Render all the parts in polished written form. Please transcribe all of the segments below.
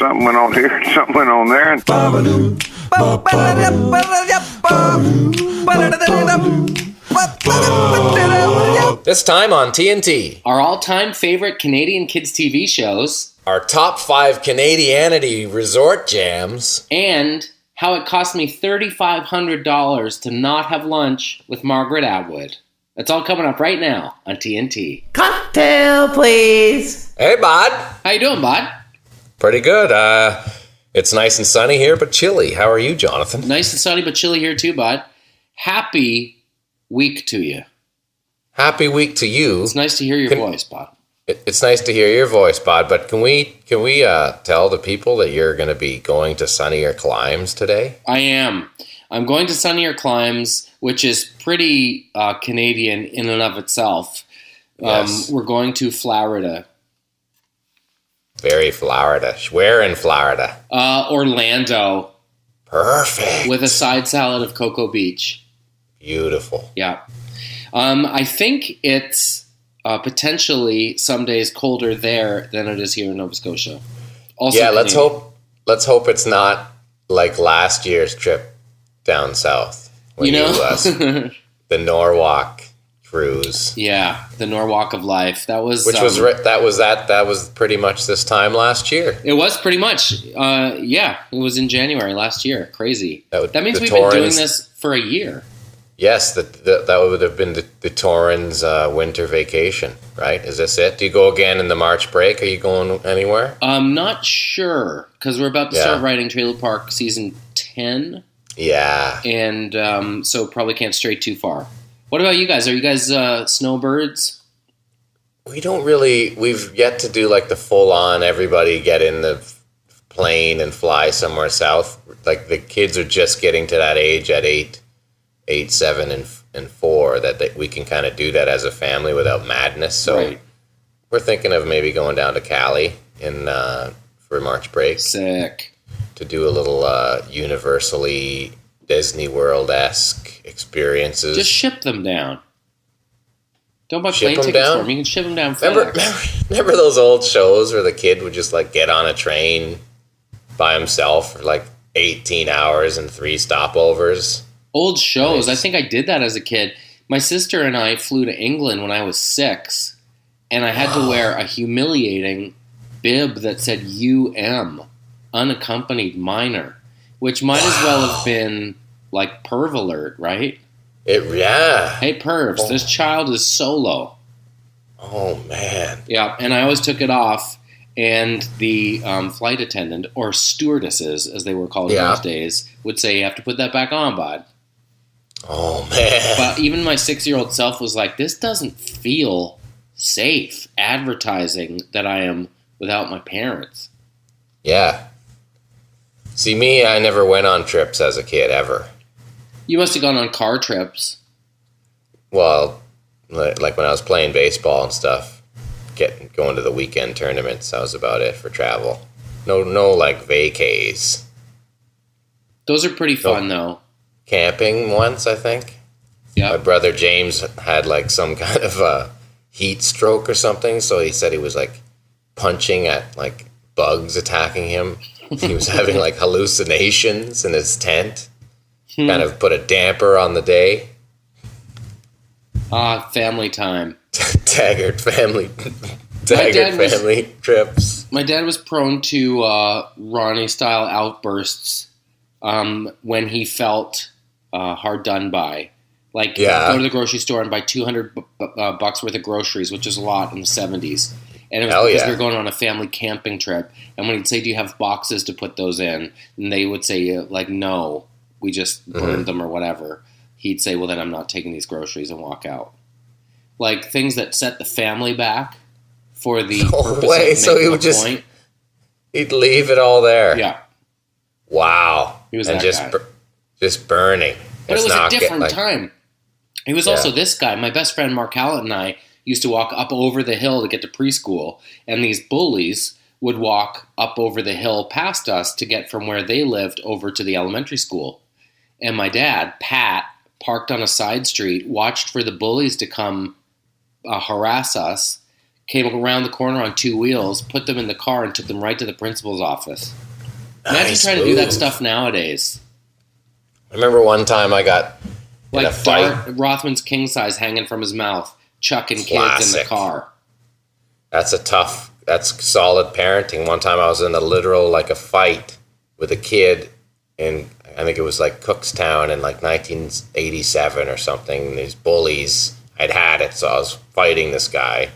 something went on here, something went on there. This time on TNT. Our all-time favorite Canadian kids TV shows. Our top 5 Canadianity resort jams. And how it cost me $3,500 to not have lunch with Margaret Atwood. That's all coming up right now on TNT. Cocktail, please. Hey, bud. How you doing, bud? Pretty good. It's nice and sunny here, but chilly. How are you, Jonathan? Nice and sunny, but chilly here too, bud. Happy week to you. Happy week to you. It's nice to hear your voice, bud. It's nice to hear your voice, Bod, but can we tell the people that you're going to be going to sunnier climes today? I am. I'm going to sunnier climes, which is pretty Canadian in and of itself. Yes. We're going to Florida. Very Florida. Where in Florida? Orlando. Perfect. With a side salad of Cocoa Beach. Beautiful. Yeah. I think it's potentially some days colder there than it is here in Nova Scotia. Also yeah, Canadian. let's hope it's not like last year's trip down south. When the Norwalk cruise. Yeah, the Norwalk of life. That was that was pretty much this time last year. It was pretty much. It was in January last year. Crazy. That means we've Torrens, been doing this for a year. Yes, that would have been the Torrens winter vacation, right? Is this it? Do you go again in the March break? Are you going anywhere? I'm not sure, because we're about to start writing Trailer Park Season 10. Yeah. And so probably can't stray too far. What about you guys? Are you guys snowbirds? We've yet to do like the full-on everybody get in the plane and fly somewhere south. Like the kids are just getting to that age at 8, 7, and 4 that we can kind of do that as a family without madness. So we're thinking of maybe going down to Cali for March break. Sick. To do a little universally Disney World-esque experiences. Just ship them down. Don't buy plane tickets for them. You can ship them down FedEx. Remember those old shows where the kid would just like get on a train by himself for like 18 hours and 3 stopovers? Old shows. Nice. I think I did that as a kid. My sister and I flew to England when I was 6, and I had to wear a humiliating bib that said UM, unaccompanied minor, which might as well have been like perv alert, right? Hey, pervs, this child is solo. Oh, man. Yeah, and I always took it off, and the flight attendant, or stewardesses, as they were called in those days, would say, you have to put that back on, bud. Oh, man. But even my 6-year-old self was like, this doesn't feel safe, advertising that I am without my parents. Yeah. See, me, I never went on trips as a kid, ever. You must have gone on car trips. Well, like when I was playing baseball and stuff, going to the weekend tournaments, that was about it for travel. No, like vacays. Those are pretty fun, though. Camping once, I think. Yeah. My brother James had like some kind of a heat stroke or something, so he said he was like punching at like bugs attacking him. He was having like hallucinations in his tent. Kind of put a damper on the day. Family time. Taggart family trips. My dad was prone to Ronnie-style outbursts when he felt hard done by. Like, go to the grocery store and buy $200 worth of groceries, which is a lot in the 70s. And it was because we were going on a family camping trip. And when he'd say, do you have boxes to put those in? And they would say, like, no, we just burned them or whatever. He'd say, well, then I'm not taking these groceries, and walk out. Like, things that set the family back for the purpose of making a point. He'd leave it all there. Yeah. Wow. He was just burning. But it was a different time. He was also this guy. My best friend Mark Hallett and I used to walk up over the hill to get to preschool, and these bullies would walk up over the hill past us to get from where they lived over to the elementary school. And my dad, Pat, parked on a side street, watched for the bullies to come harass us, came around the corner on 2 wheels, put them in the car, and took them right to the principal's office. Imagine trying to do that stuff nowadays. I remember one time I got in a fight. Rothman's king size hanging from his mouth, chucking kids in the car. That's solid parenting. One time I was in a fight with a kid in, I think it was like Cookstown in like 1987 or something. These bullies, I'd had it, so I was fighting this guy.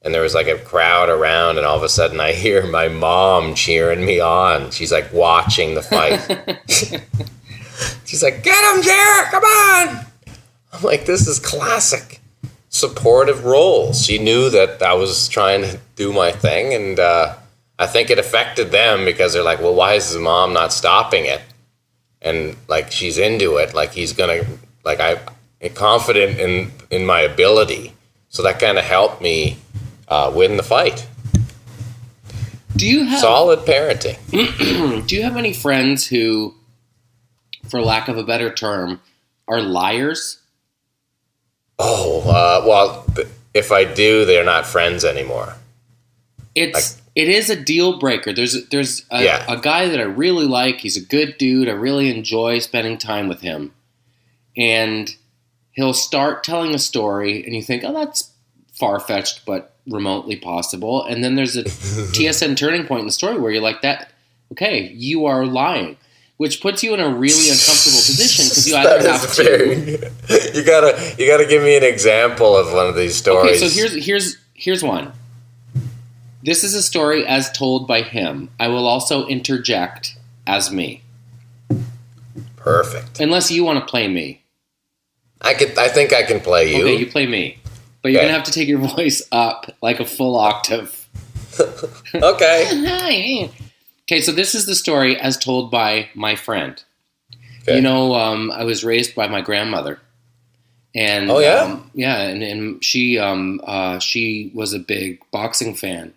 And there was like a crowd around, and all of a sudden I hear my mom cheering me on. She's like watching the fight. She's like, "Get him, Jared, come on!" I'm like, this is classic supportive roles. She knew that I was trying to do my thing, and I think it affected them because they're like, well, why is his mom not stopping it? And like, she's into it. Like, he's gonna, like, I'm confident in my ability. So that kind of helped me win the fight. Do you have solid parenting? Do you have any friends who, for lack of a better term, are liars? Oh, well, if I do, they're not friends anymore. It is a deal breaker. There's a guy that I really like. He's a good dude. I really enjoy spending time with him. And he'll start telling a story, and you think, oh, that's far-fetched, but remotely possible. And then there's a TSN turning point in the story where you're like, okay, you are lying. Which puts you in a really uncomfortable position because you either have to. You gotta give me an example of one of these stories. Okay, so here's one. This is a story as told by him. I will also interject as me. Perfect. Unless you want to play me. I think I can play you. Okay, you play me, but you're gonna have to take your voice up like a full octave. Okay. Okay, so this is the story as told by my friend. Okay. You know, I was raised by my grandmother, and and she was a big boxing fan.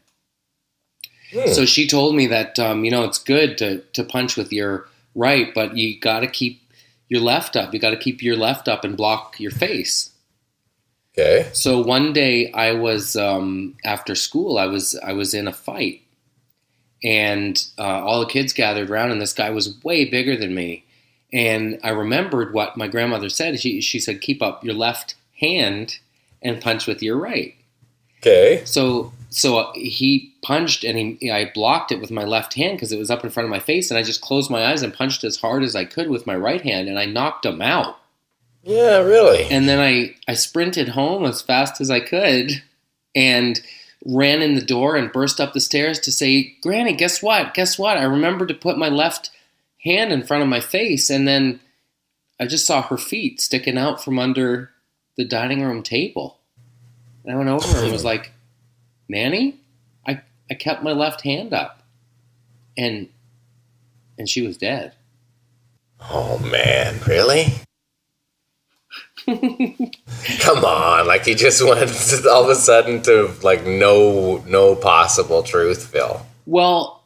So she told me that it's good to punch with your right, but you got to keep your left up. You got to keep your left up and block your face. Okay. So one day I was after school. I was in a fight. And all the kids gathered around, and this guy was way bigger than me. And I remembered what my grandmother said. She said, keep up your left hand and punch with your right. Okay. So he punched, and I blocked it with my left hand because it was up in front of my face, and I just closed my eyes and punched as hard as I could with my right hand, and I knocked him out. Yeah, really? And then I sprinted home as fast as I could, and ran in the door and burst up the stairs to say, Granny, guess what? Guess what? I remembered to put my left hand in front of my face, and then I just saw her feet sticking out from under the dining room table. And I went over and was like, Nanny, I kept my left hand up. And she was dead. Oh, man. Really? Come on, like he just went all of a sudden to like no possible truth, Phil. Well,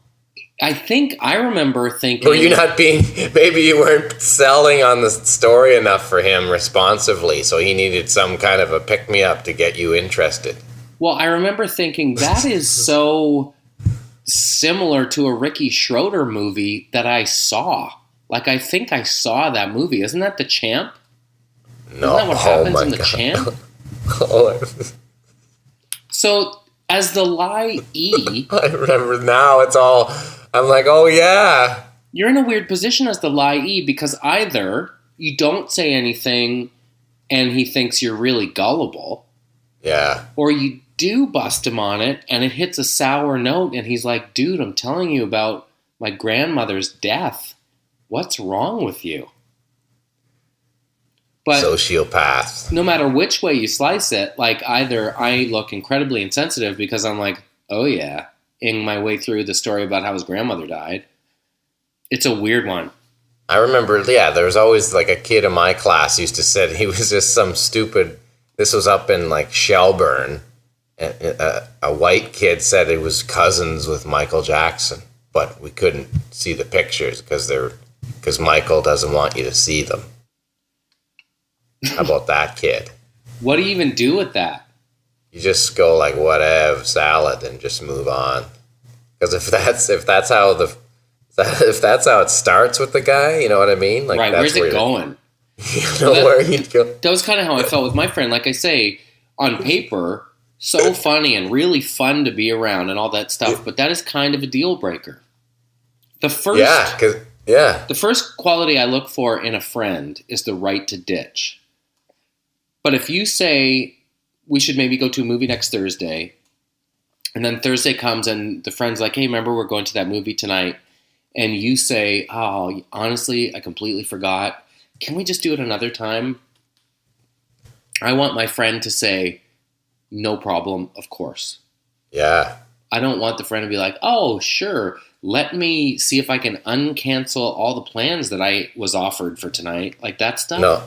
I think I remember thinking, were you not being, maybe you weren't selling on the story enough for him responsively, so he needed some kind of a pick-me-up to get you interested. Well, I remember thinking that is so similar to a Ricky Schroeder movie that I saw. Like, I think I saw that movie. Isn't that The Champ? No. Isn't that what happens in The Champ? So, as the lie-e... I remember now, it's all... I'm like, oh yeah. You're in a weird position as the lie-e because either you don't say anything and he thinks you're really gullible. Yeah. Or you do bust him on it and it hits a sour note and he's like, dude, I'm telling you about my grandmother's death. What's wrong with you? But sociopath. No matter which way you slice it, like either I look incredibly insensitive because I'm like, oh yeah, ing my way through the story about how his grandmother died. It's a weird one. I remember, yeah, there was always like a kid in my class used to say he was just some stupid, this was up in like Shelburne, and a white kid said it was cousins with Michael Jackson, but we couldn't see the pictures because Michael doesn't want you to see them. How about that kid? What do you even do with that? you just go like whatever, salad, and just move on. Because if that's how it starts with the guy, you know what I mean? Like, right, that's where's it going? You know where you go. That was kind of how I felt with my friend. Like I say, on paper, so funny and really fun to be around and all that stuff, but that is kind of a deal breaker. The first quality I look for in a friend is the right to ditch. But if you say we should maybe go to a movie next Thursday, and then Thursday comes and the friend's like, hey, remember we're going to that movie tonight, and you say, oh, honestly, I completely forgot. Can we just do it another time? I want my friend to say, no problem, of course. Yeah. I don't want the friend to be like, oh, sure, let me see if I can uncancel all the plans that I was offered for tonight. Like that stuff. No,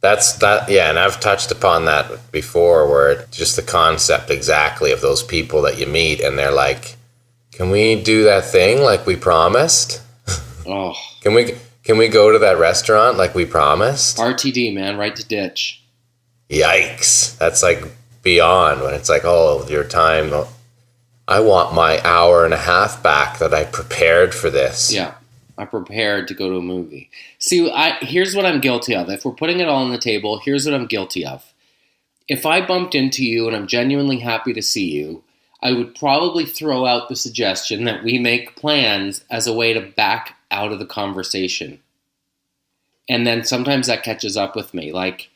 yeah, and I've touched upon that before, where it's just the concept exactly of those people that you meet, and they're like, can we do that thing like we promised? Oh. Can we go to that restaurant like we promised? RTD, man, right to ditch. Yikes. That's like beyond when it's like, oh, your time. I want my hour and a half back that I prepared for this. Yeah, I prepared to go to a movie. See, here's what I'm guilty of. If we're putting it all on the table, here's what I'm guilty of. If I bumped into you and I'm genuinely happy to see you, I would probably throw out the suggestion that we make plans as a way to back out of the conversation. And then sometimes that catches up with me. Like,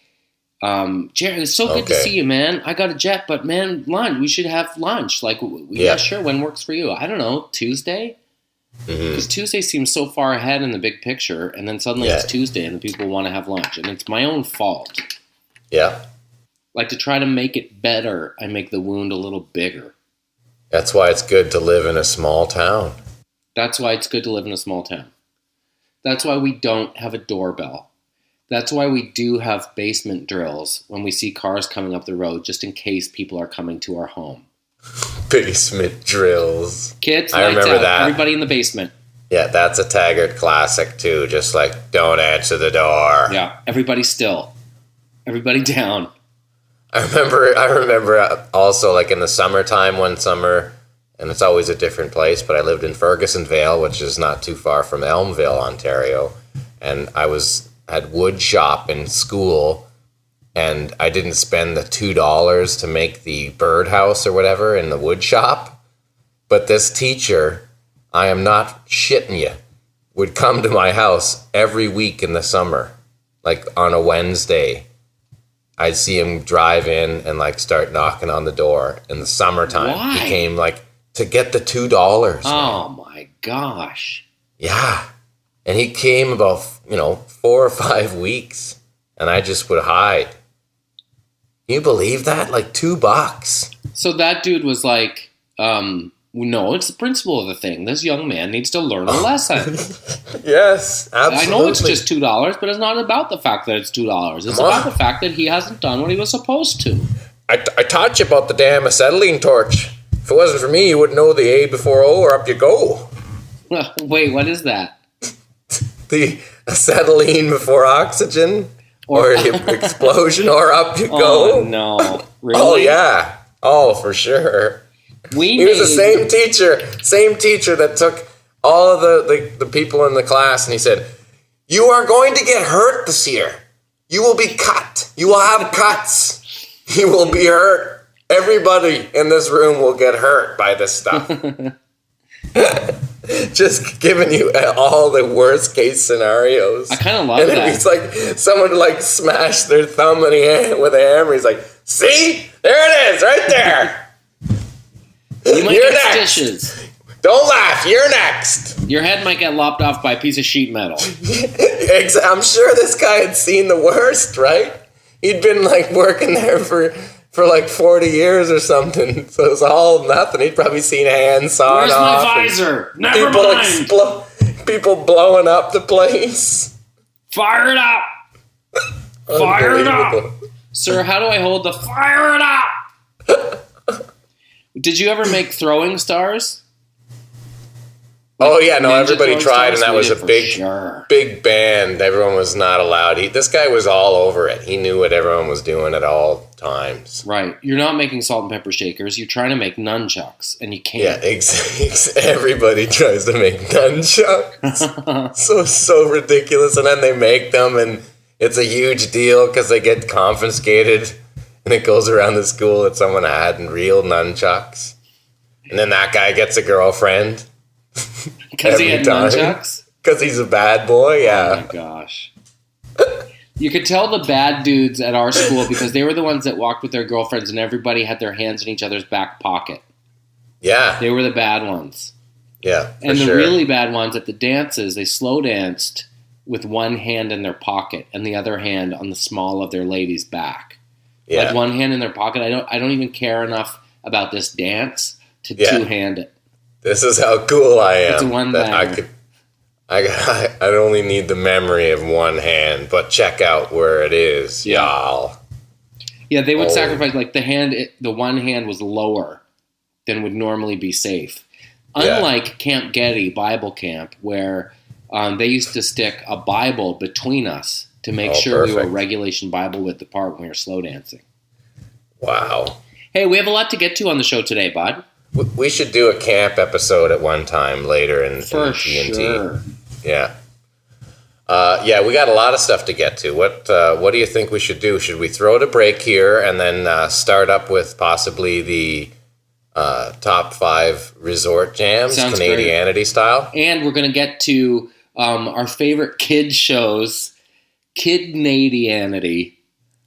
Jared, it's so good to see you, man. I got a jet, but man, lunch. We should have lunch. Like, yeah, sure. When works for you? I don't know. Tuesday? Because Tuesday seems so far ahead in the big picture, and then suddenly it's Tuesday and people want to have lunch, and it's my own fault. Yeah. Like, to try to make it better, I make the wound a little bigger. That's why it's good to live in a small town. That's why it's good to live in a small town. That's why we don't have a doorbell. That's why we do have basement drills when we see cars coming up the road, just in case people are coming to our home. Basement drills. Kids, I remember that. Everybody in the basement. Yeah, that's a Taggart classic too. Just like, don't answer the door. Yeah, everybody still. Everybody down. I remember also, like, in the summertime, one summer, and it's always a different place, but I lived in Fergusonvale, which is not too far from Elmville, Ontario, and I had wood shop in school, and I didn't spend the $2 to make the birdhouse or whatever in the wood shop, but this teacher, I am not shitting you, would come to my house every week in the summer, like on a Wednesday. I'd see him drive in and like start knocking on the door in the summertime. Why? He came like to get the $2. Oh my gosh. Yeah. And he came about, 4 or 5 weeks, and I just would hide. Can you believe that? Like $2. So that dude was like, no, it's the principle of the thing. This young man needs to learn a lesson. Yes, absolutely. I know it's just $2, but it's not about the fact that it's $2. It's about the fact that he hasn't done what he was supposed to. I taught you about the damn acetylene torch. If it wasn't for me, you wouldn't know the A before O, or up you go. Wait, what is that? The acetylene before oxygen, or the explosion, or up you go. Oh, no. Really? Oh, yeah. Oh, for sure. He was the same teacher that took all of the people in the class, and he said, you are going to get hurt this year. You will be cut. You will have cuts. You will be hurt. Everybody in this room will get hurt by this stuff. Just giving you all the worst case scenarios. I kind of love that. It's like someone like smashed their thumb with a hammer. He's like, see? There it is, right there. You might get stitches. Don't laugh. You're next. Your head might get lopped off by a piece of sheet metal. I'm sure this guy had seen the worst, right? He'd been like working there for like 40 years or something. So it's all nothing. He'd probably seen hands sawed off. Where's my visor? Never mind. People blowing up the place. Fire it up. Fire it up. Sir, how do I hold the fire it up? Did you ever make throwing stars? Oh yeah, no, everybody tried, and that was a big ban. Everyone was not allowed. This guy was all over it. He knew what everyone was doing at all times. Right. You're not making salt and pepper shakers. You're trying to make nunchucks, and you can't. Yeah, everybody tries to make nunchucks. so ridiculous. And then they make them, and it's a huge deal because they get confiscated, and it goes around the school that someone had real nunchucks. And then that guy gets a girlfriend. Because he had nunchucks? Because he's a bad boy, yeah. Oh my gosh. You could tell the bad dudes at our school because they were the ones that walked with their girlfriends and everybody had their hands in each other's back pocket. Yeah. They were the bad ones. Yeah, and the really bad ones at the dances, they slow danced with one hand in their pocket and the other hand on the small of their lady's back. Yeah. Like one hand in their pocket. I don't even care enough about this dance to two-hand it. This is how cool I am. It's one that I only need the memory of one hand, but check out where it is, y'all. Yeah, they would sacrifice, like the one hand was lower than would normally be safe. Unlike Camp Getty Bible Camp, where they used to stick a Bible between us to make sure we were regulation Bible width apart when we were slow dancing. Wow. Hey, we have a lot to get to on the show today, bud. We should do a camp episode at one time later in TNT. Sure. Yeah. We got a lot of stuff to get to. What do you think we should do? Should we throw it a break here and then start up with possibly the top 5 resort jams, Sounds Canadianity great. Style? And we're going to get to our favorite kids shows, Kidnadianity.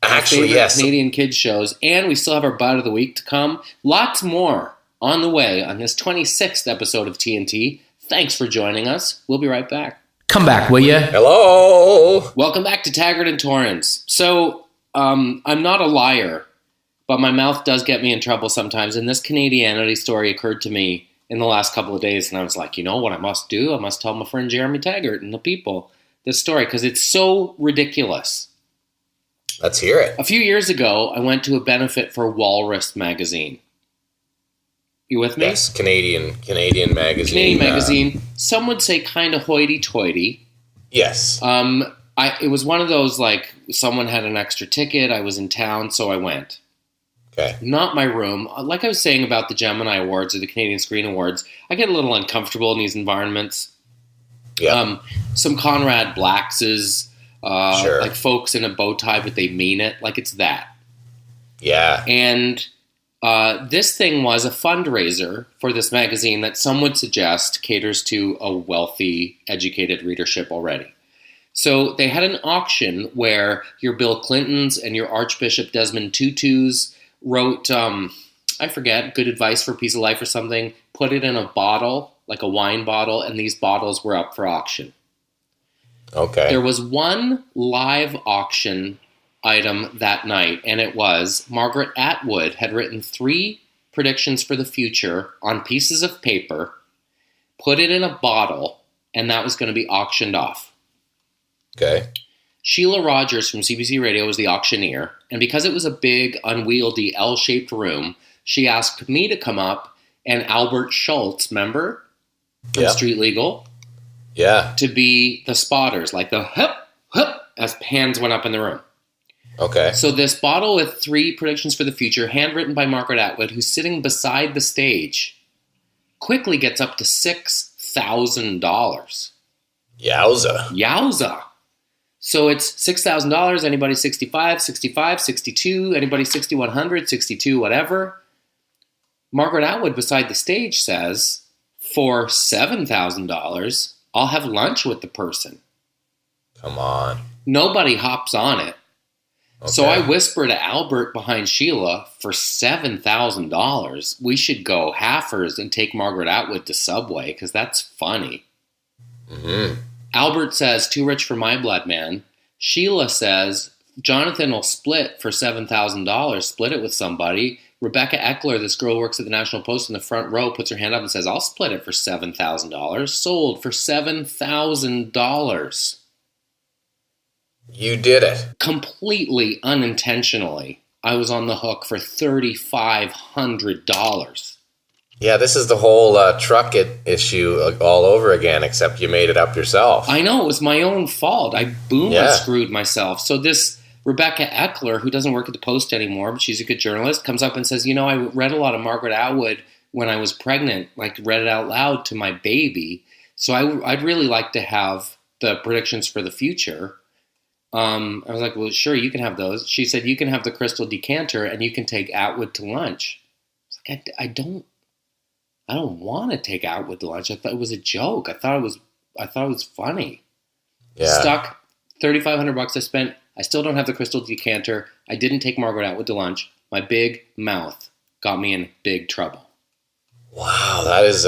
Actually, yes. Canadian kids shows. And we still have our Bud of the Week to come. Lots more on the way on this 26th episode of TNT. Thanks for joining us. We'll be right back. Come back, will you? Hello. Welcome back to Taggart and Torrens. So, I'm not a liar, but my mouth does get me in trouble sometimes. And this Canadianity story occurred to me in the last couple of days. And I was like, you know what I must do? I must tell my friend Jeremy Taggart and the people this story because it's so ridiculous. Let's hear it. A few years ago, I went to a benefit for Walrus magazine. You with me? Yes, Canadian magazine. Canadian magazine. Some would say kind of hoity-toity. Yes. It was one of those, like, someone had an extra ticket, I was in town, so I went. Okay. Not my room. Like I was saying about the Gemini Awards or the Canadian Screen Awards, I get a little uncomfortable in these environments. Yeah. Some Conrad Blackses, sure. Like folks in a bow tie, but they mean it. Like it's that. Yeah. And this thing was a fundraiser for this magazine that some would suggest caters to a wealthy, educated readership already. So they had an auction where your Bill Clintons and your Archbishop Desmond Tutus wrote, I forget, good advice for a piece of life or something, put it in a bottle, like a wine bottle, and these bottles were up for auction. Okay. There was one live auction item that night, and it was Margaret Atwood had written 3 predictions for the future on pieces of paper, put it in a bottle, and that was going to be auctioned off. Okay. Sheila Rogers from CBC Radio was the auctioneer, and because it was a big, unwieldy, L-shaped room, she asked me to come up and Albert Schultz, remember? From Street Legal? Yeah. To be the spotters, like the hup, hup, as hands went up in the room. Okay. So this bottle with 3 predictions for the future, handwritten by Margaret Atwood, who's sitting beside the stage, quickly gets up to $6,000. Yowza. Yowza. So it's $6,000, anybody 65, 65, 62, anybody 6,100, 62, whatever. Margaret Atwood beside the stage says, for $7,000, I'll have lunch with the person. Come on. Nobody hops on it. Okay. So I whisper to Albert behind Sheila, for $7,000, we should go halfers and take Margaret Atwood to Subway, because that's funny. Mm-hmm. Albert says, too rich for my blood, man. Sheila says, Jonathan will split for $7,000, split it with somebody. Rebecca Eckler, this girl who works at the National Post in the front row, puts her hand up and says, I'll split it for $7,000. Sold for $7,000. You did it. Completely unintentionally, I was on the hook for $3,500. Yeah, this is the whole truck issue all over again, except you made it up yourself. I know, it was my own fault. I screwed myself. So this Rebecca Eckler, who doesn't work at the Post anymore, but she's a good journalist, comes up and says, I read a lot of Margaret Atwood when I was pregnant, like read it out loud to my baby. So I'd really like to have the predictions for the future. I was like, well, sure, you can have those. She said, you can have the crystal decanter and you can take Atwood to lunch. I was like, I don't want to take Atwood to lunch. I thought it was a joke. I thought it was funny. Yeah. Stuck. $3,500 I spent. I still don't have the crystal decanter. I didn't take Margaret Atwood to lunch. My big mouth got me in big trouble. Wow, that is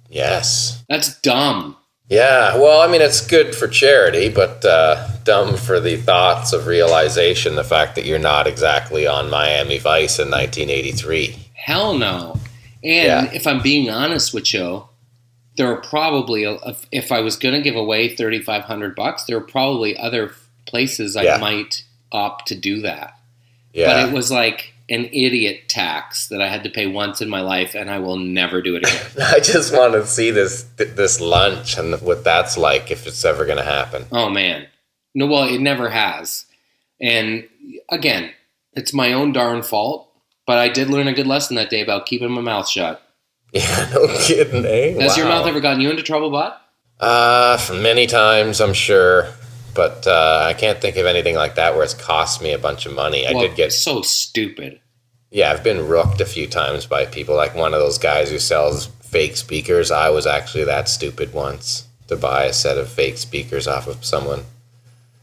yes. That's dumb. Yeah, well, I mean, it's good for charity, but dumb for the thoughts of realization, the fact that you're not exactly on Miami Vice in 1983. Hell no. And if I'm being honest with you, there are probably, if I was going to give away $3,500, there are probably other places I might opt to do that. Yeah. But it was like an idiot tax that I had to pay once in my life, and I will never do it again. I just want to see this lunch and what that's like, if it's ever going to happen. Oh, man. No, well, it never has. And again, it's my own darn fault, but I did learn a good lesson that day about keeping my mouth shut. Yeah, no kidding, eh? Has your mouth ever gotten you into trouble, bud? Many times, I'm sure. But I can't think of anything like that where it's cost me a bunch of money. I did get so stupid. Yeah, I've been rooked a few times by people, like one of those guys who sells fake speakers. I was actually that stupid once to buy a set of fake speakers off of someone.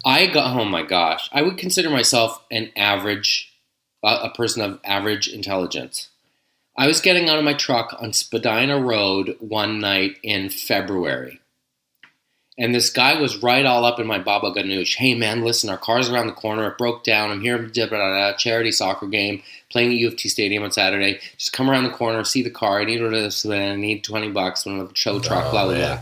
Oh my gosh. I would consider myself an average, a person of average intelligence. I was getting out of my truck on Spadina Road one night in February. And this guy was right all up in my baba ganoush. Hey, man, listen, our car's around the corner. It broke down. I'm here at charity soccer game, playing at U of T Stadium on Saturday. Just come around the corner, see the car. I need this, I need $20 from the show truck, blah, blah, blah.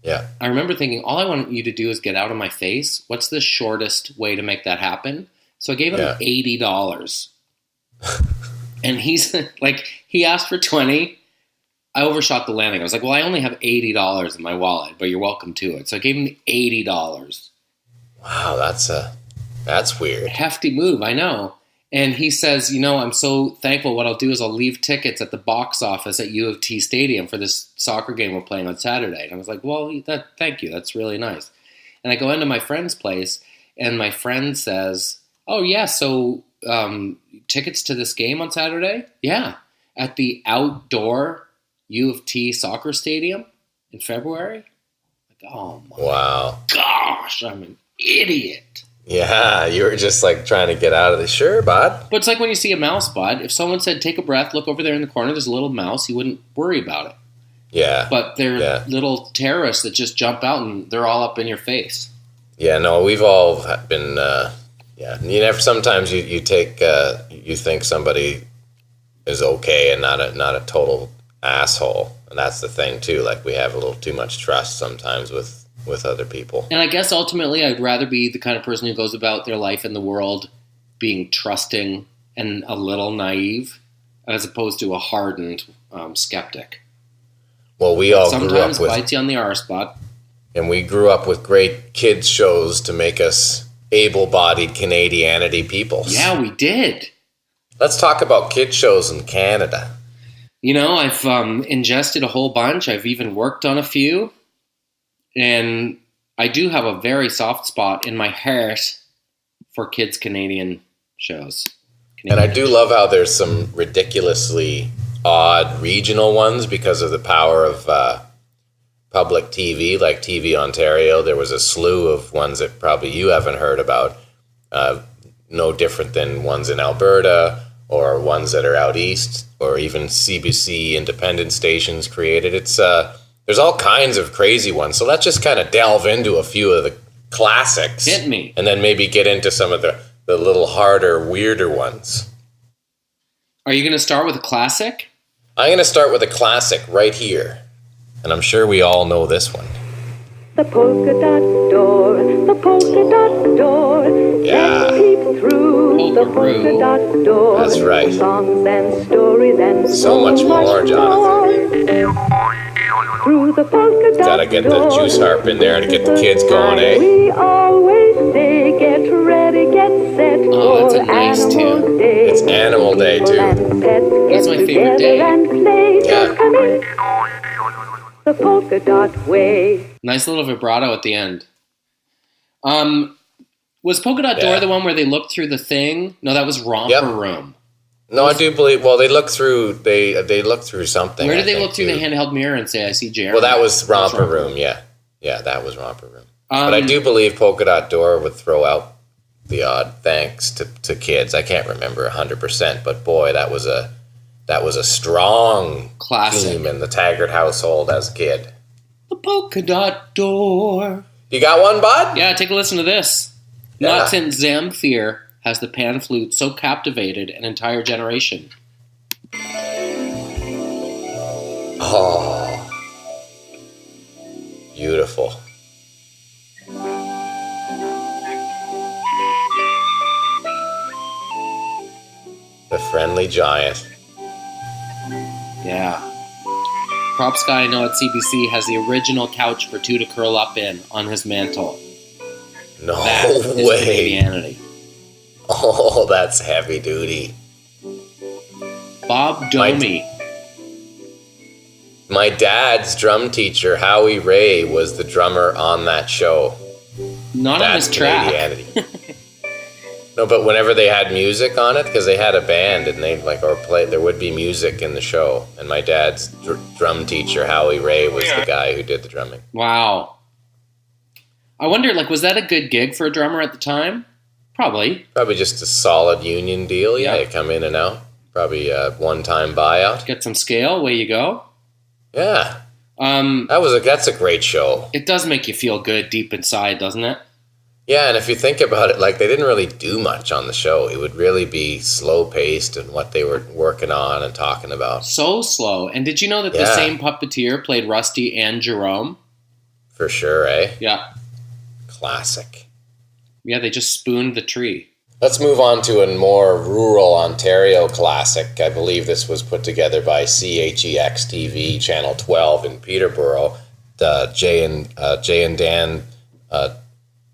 Yeah. I remember thinking, all I want you to do is get out of my face. What's the shortest way to make that happen? So I gave him $80. And he's like, he asked for 20. I overshot the landing. I was like, well, I only have $80 in my wallet, but you're welcome to it. So I gave him $80. Wow, that's weird. Hefty move, I know. And he says, I'm so thankful. What I'll do is I'll leave tickets at the box office at U of T Stadium for this soccer game we're playing on Saturday. And I was like, well, thank you. That's really nice. And I go into my friend's place, and my friend says, oh, yeah, so tickets to this game on Saturday? Yeah, at the outdoor U of T soccer stadium in February? Like, oh my gosh, I'm an idiot. Yeah, you were just like trying to get out of the sure, bud. But it's like when you see a mouse, bud. If someone said, take a breath, look over there in the corner, there's a little mouse, you wouldn't worry about it. Yeah. But they're little terrorists that just jump out and they're all up in your face. Yeah, no, we've all been, sometimes you take, you think somebody is okay and not a total asshole, and that's the thing too. Like, we have a little too much trust sometimes with other people. And I guess ultimately I'd rather be the kind of person who goes about their life in the world being trusting and a little naive, as opposed to a hardened skeptic. Well, we all sometimes grew up with, bites you on the R-spot. And we grew up with great kids shows to make us able-bodied Canadianity people. Yeah, we did. Let's talk about kid shows in Canada. I've ingested a whole bunch. I've even worked on a few. And I do have a very soft spot in my heart for kids' Canadian shows. And I do love how there's some ridiculously odd regional ones because of the power of public TV, like TV Ontario. There was a slew of ones that probably you haven't heard about, no different than ones in Alberta or ones that are out east, or even CBC independent stations created. It's there's all kinds of crazy ones. So let's just kind of delve into a few of the classics. Hit me. And then maybe get into some of the little harder, weirder ones. Are you going to start with a classic? I'm going to start with a classic right here. And I'm sure we all know this one. The polka dot door, the polka dot door. Yeah. Peep through the polka dot door. That's right. Songs and stories and so much more, Jonathan. Through the polka dot Gotta get the juice harp in there to get the kids going, eh? We always say, get ready set Oh, that's a for nice Animal tune. Day. It's Animal Day, People too. and pets That's get my favorite together day. and play. Yeah. Come in the polka dot way. Nice little vibrato at the end. Was Polka Dot Door Yeah. the one where they looked through the thing? No, that was Romper Yep. Room. No, I do believe. Well, they look through. They look through something. Where did I they think, look through too. the handheld mirror and say, "I see Jeremy"? Well, that was Romper Romper Room. Yeah, that was Romper Room. Um, But I do believe Polka Dot Door would throw out the odd thanks to kids. I can't remember 100%, but boy, that was a strong Classic. theme in the Taggart household as a kid. The Polka Dot Door. You got one, bud? Yeah, take a listen to this. Yeah. Not since Zamfir has the pan flute so captivated an entire generation. Oh, beautiful. The Friendly Giant. Yeah. Props guy I know at CBC has the original couch for two to curl up in on his mantle. No That is way. Canadianity. Oh, that's heavy duty. Bob Domi. My dad's drum teacher, Howie Ray, was the drummer on that show. Not on That's his track. Canadianity. No, but whenever they had music on it, because they had a band and they there would be music in the show. And my dad's drum teacher, Howie Ray, was the guy who did the drumming. Wow. I wonder, was that a good gig for a drummer at the time? Probably. Probably just a solid union deal. Yeah, Yeah. you come in and out. Probably a one-time buyout. Get some scale, away you go. Yeah, that's a great show. It does make you feel good deep inside, doesn't it? Yeah, and if you think about it, they didn't really do much on the show. It would really be slow-paced and what they were working on and talking about. So slow. And did you know that the Yeah. same puppeteer played Rusty and Jerome? For sure, eh? Yeah. Classic. Yeah, they just spooned the tree. Let's move on to a more rural Ontario classic. I believe this was put together by CHEX TV, Channel 12 in Peterborough. Jay and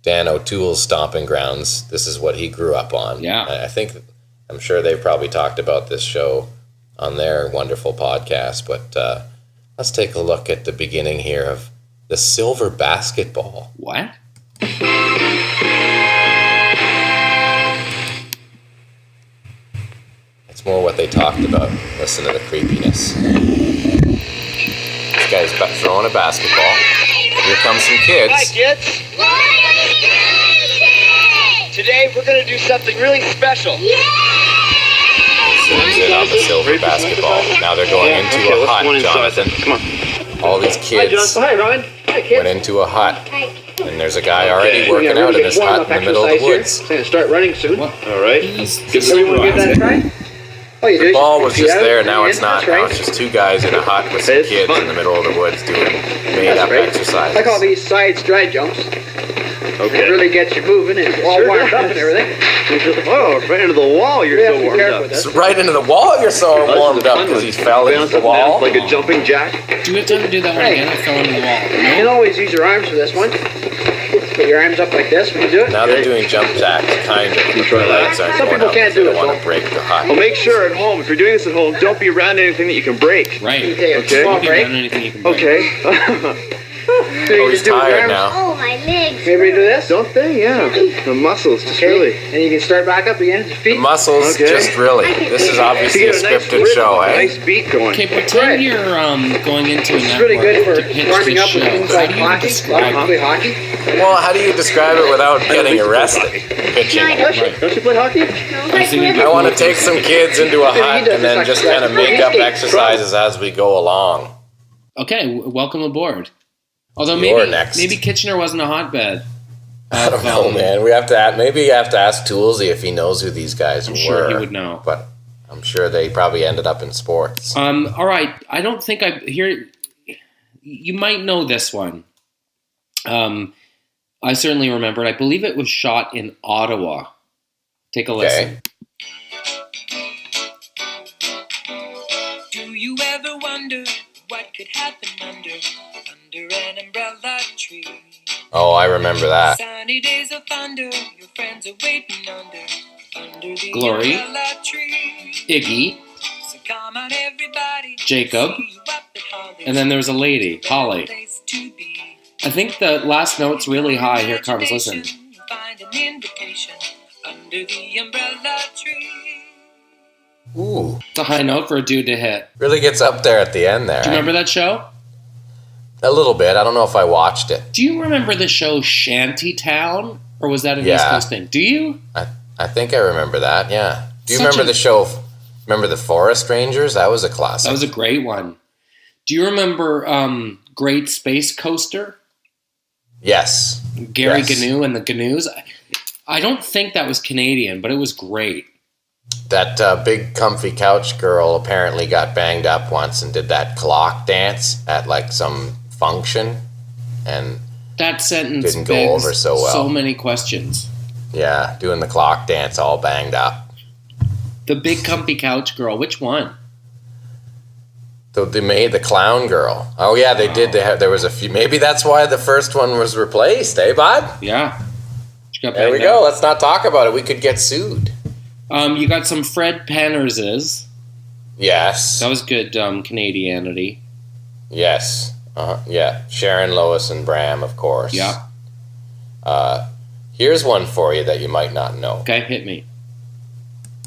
Dan O'Toole's stomping grounds. This is what he grew up on. Yeah. I'm sure they've probably talked about this show on their wonderful podcast, but let's take a look at the beginning here of the Silver Basketball. What? It's more what they talked about. Listen to the creepiness. This guy's throwing a basketball. Here comes some kids. Hi, kids. Today we're going to do something really special. Zooms in on the silver basketball. Now they're going into a hut, Jonathan. Come on. All these kids Hi, Ryan. Hi, kids. went into a hut. And there's a guy already working out in his hut in the middle of the woods. Going to start running soon. What? All right. Everyone give that a try? Oh, you do? The ball was just there. Now it's not. That's right. Now it's just two guys in a hut with some It's kids fun. in the middle of the woods doing made-up right. exercises. I call these side stride jumps. Okay. It really gets you moving and all Sure warmed up does. and everything. Oh, right into the wall. You're Yeah, so be warmed careful up. with this. It's right into the wall. You're so Oh, this warmed is a up fun because one. he fell into Bounce the up and down wall. like a jumping jack. Do we have time to do that one again? I fell into the wall. You can always use your arms for this one. Put your arms up like this when you do it. Now they're doing jump jacks, kind of. try Their that. legs aren't Some going people out can't because they do don't it, want to though. break the hut. Well, make sure at home, if you're doing this at home, don't be around anything that you can break. Right. You take a Okay. small Don't be break. around anything you can break. Okay. So you Oh, he's just do with your tired arms. now. Oh, my legs. Maybe do this. Don't they? Yeah. The muscles, just Okay. really. And you can start back up again. Your The feet. muscles, Okay. just really. This is To obviously get a a nice scripted rhythm, show, a eh? nice beat going. Okay, pretend Right. you're going into a It's network really good for to pitch warming this up with show. things How like do you hockey. describe Play it? hockey. Well, how do you describe it without getting arrested? Pitching. Right. Don't you play hockey? I want to take some kids into a hut and then just kind of make up exercises as we go along. Okay, welcome aboard. Although You're maybe next. maybe Kitchener wasn't a hotbed. I don't know, man. We have to maybe you have to ask Toolsy if he knows who these guys I'm were. sure he would know. But I'm sure they probably ended up in sports. All right. I don't think I here. You might know this one. I certainly remember it. I believe it was shot in Ottawa. Take a listen. Do you ever wonder what could happen under an umbrella tree? Oh, I remember that. Sunny days of thunder, your friends friends are waiting under the Glory. umbrella tree. Iggy, So come on, everybody. Jacob, See you up at Holly's. and then there's a lady, Holly. Place to be. I think the last note's really high. Here it comes, listen. Find an invitation under the umbrella tree. Ooh. It's a high note for a dude to hit. Really gets up there at the end there. Do you remember that show? A little bit. I don't know if I watched it. Do you remember the show Shantytown? Or was that an East Coast thing? Do you? I think I remember that, yeah. Do you Such remember a- the show, remember the Forest Rangers? That was a classic. That was a great one. Do you remember Great Space Coaster? Yes. Gary Yes. Gnu and the Gnus? I don't think that was Canadian, but it was great. That big comfy couch girl apparently got banged up once and did that clock dance at like some function, and That sentence Didn't go begs over so well. so many questions. yeah, doing the clock dance all banged up. The big comfy couch girl, which one? They made the clown girl. Oh yeah, they did. There was a few. Maybe that's why the first one was replaced, eh, bud? Yeah. She got There we banged go. up. Let's not talk about it. We could get sued. You got some Fred Pannerses. Yes. That was good Canadianity. Yes. Yeah. Sharon, Lois, and Bram, of course. Yeah. Here's one for you that you might not know. Okay, hit me.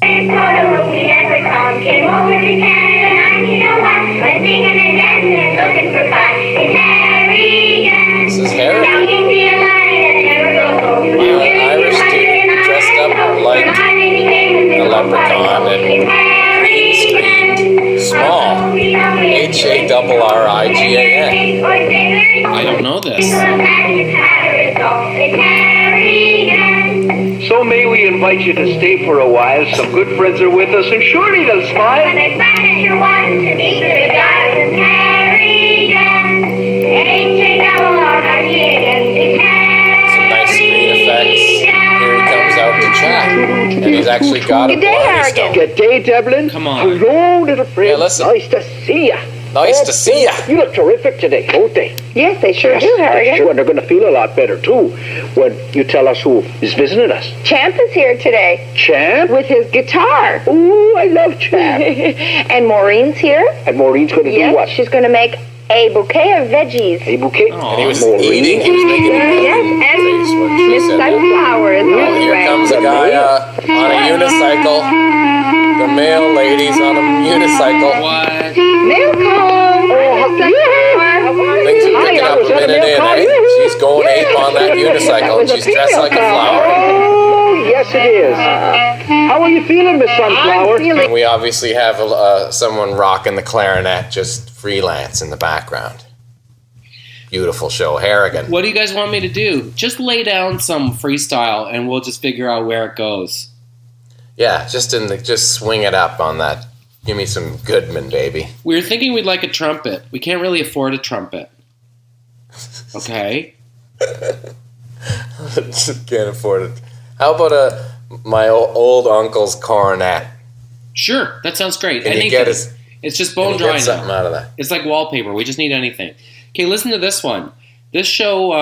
Came over to Canada 1901, was singing and dancing and looking for fun. It's Harry This is Harry. Down in the line and never go home. Irish dude dressed up like a leprechaun and small. Harrigan. I don't know this. So may we invite you to stay for a while. Some good friends are with us, and surely they'll smile. When they find you want to be the guys in Harrigan, H-A-R-R-I-G-A-N, Some nice screen effects. Here he comes out to chat. And he's actually got a Good day, Blarney Harrigan. Stone. Good day, Devlin. Come on. Hello, little friend. Yeah, listen. Nice to see ya. Nice to see ya. You look terrific today, don't they? Yes, they sure do, Sure, Harrigan. and they're going to feel a lot better, too, when you tell us who is visiting us. Champ is here today Champ? with his guitar. Ooh, I love Champ. And Maureen's here. And Maureen's going to do Yes, what? she's going to make a bouquet of veggies. A bouquet? Aw. And he was Maureen? eating. He was making a Yes, face and when she Miss said that. Sunflower is on Oh, the here way. comes a guy on a unicycle. The male ladies on a unicycle. What? Milk home. Things are Hi, picking I up a was at a minute milk in, car. eh? She's going ape on that unicycle, and she's dressed like a flower. Oh, yes, it is. How are you feeling, Miss Sunflower? And we obviously have someone rocking the clarinet, just freelance in the background. Beautiful show, Harrigan. What do you guys want me to do? Just lay down some freestyle and we'll just figure out where it goes. Yeah, just swing it up on that. Give me some Goodman, baby. We were thinking we'd like a trumpet. We can't really afford a trumpet. Okay. Just can't afford it. How about my old uncle's cornet? Sure, that sounds great. Can you Anything. get us? It's just Can bone you dry get something now. out of that? It's like wallpaper. We just need anything. Okay, listen to this one. This show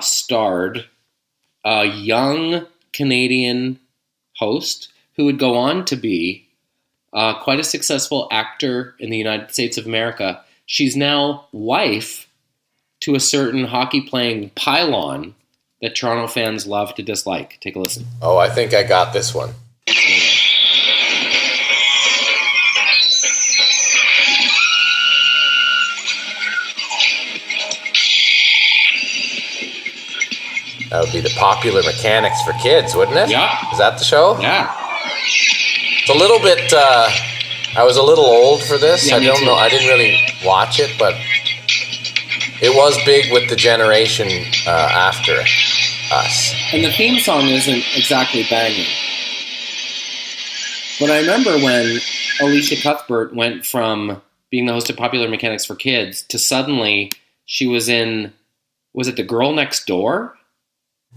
starred a young Canadian host who would go on to be quite a successful actor in the United States of America. She's now wife to a certain hockey-playing pylon that Toronto fans love to dislike. Take a listen. Oh, I think I got this one. That would be the Popular Mechanics for Kids, wouldn't it? Yeah. Is that the show? Yeah. It's a little bit. I was a little old for this. Yeah, I me don't too. know. I didn't really watch it, but it was big with the generation after us. And the theme song isn't exactly banging. But I remember when Alicia Cuthbert went from being the host of Popular Mechanics for Kids to suddenly she was in, was it The Girl Next Door?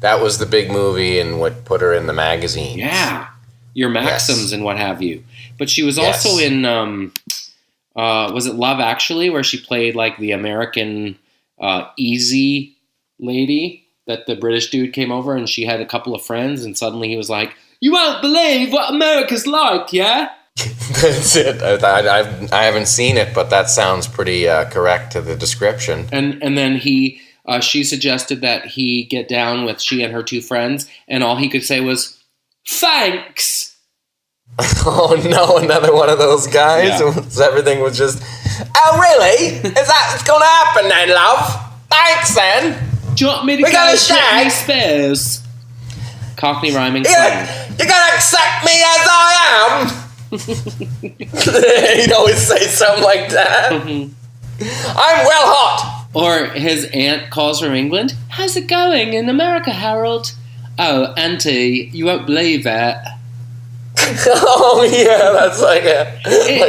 That was the big movie and what put her in the magazine. Yeah. Your Maxims Yes. and what have you. But she was Yes. also in, was it Love Actually, where she played like the American easy lady? that the British dude came over and she had a couple of friends, and suddenly he was like, "You won't believe what America's like, yeah?" That's it. I haven't seen it, but that sounds pretty correct to the description. And then she suggested that he get down with she and her two friends, and all he could say was, "Thanks." Oh no, another one of those guys. Yeah. Everything was just, "Oh really? Is that what's gonna happen then, love? Thanks then. Do you want me to go Britney Spears?" Cockney rhyming slang. You're gonna accept me as I am? He'd always say something like that. I'm well hot. Or his aunt calls from England. "How's it going in America, Harold?" "Oh, Auntie, you won't believe it." Oh yeah, that's like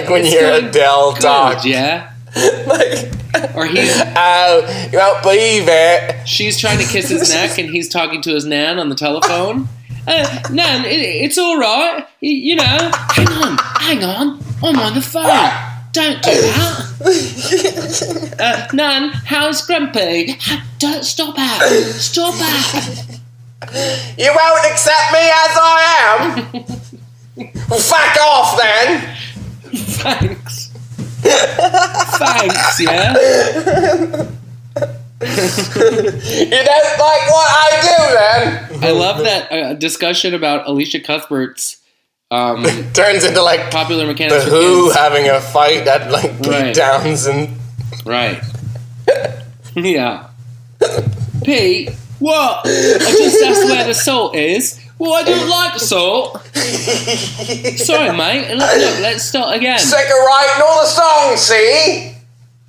when you hear Adele talk. Yeah. Or he's "Oh, you won't believe it." She's trying to kiss his neck, and he's talking to his nan on the telephone. "Nan, it's all right. You know, hang on, I'm on the phone. Don't do that." "Nan, how's Grumpy? Don't stop it. Stop it." "You won't accept me as I am? Well, fuck off then." Thanks. Thanks, yeah. You don't like what I do then? I love that discussion about Alicia Cuthbert's turns into like Popular Mechanics the for Who Kids. having a fight at like Pete Townsend. Right. Yeah. "Pete, what? I just asked where the salt is." "Well, I don't like the salt." "Sorry, mate. Look, let's start again." "Sick of writing all the songs, see?"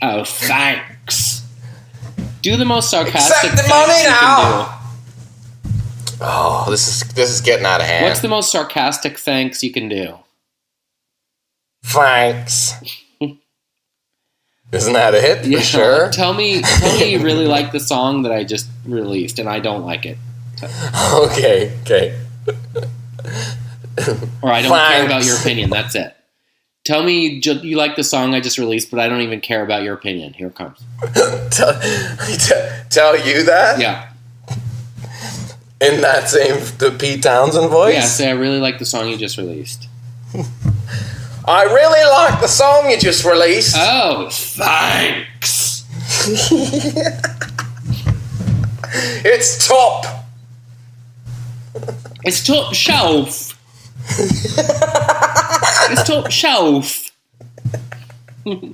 "Oh, thanks." Do the most sarcastic "Accept the thanks money you now." can do. Oh, this is getting out of hand. What's the most sarcastic thanks you can do? "Thanks." Isn't that it? For sure. Tell me you really like the song that I just released, and I don't like it. Okay. Or I don't care about your opinion. That's it. Tell me you like the song I just released, but I don't even care about your opinion. Here it comes. Tell you that? Yeah. In that same the Pete Townsend voice? Yeah, say I really like the song you just released. "I really like the song you just released." "Oh, thanks." "It's top." "It's top shelf." "It's top shelf." All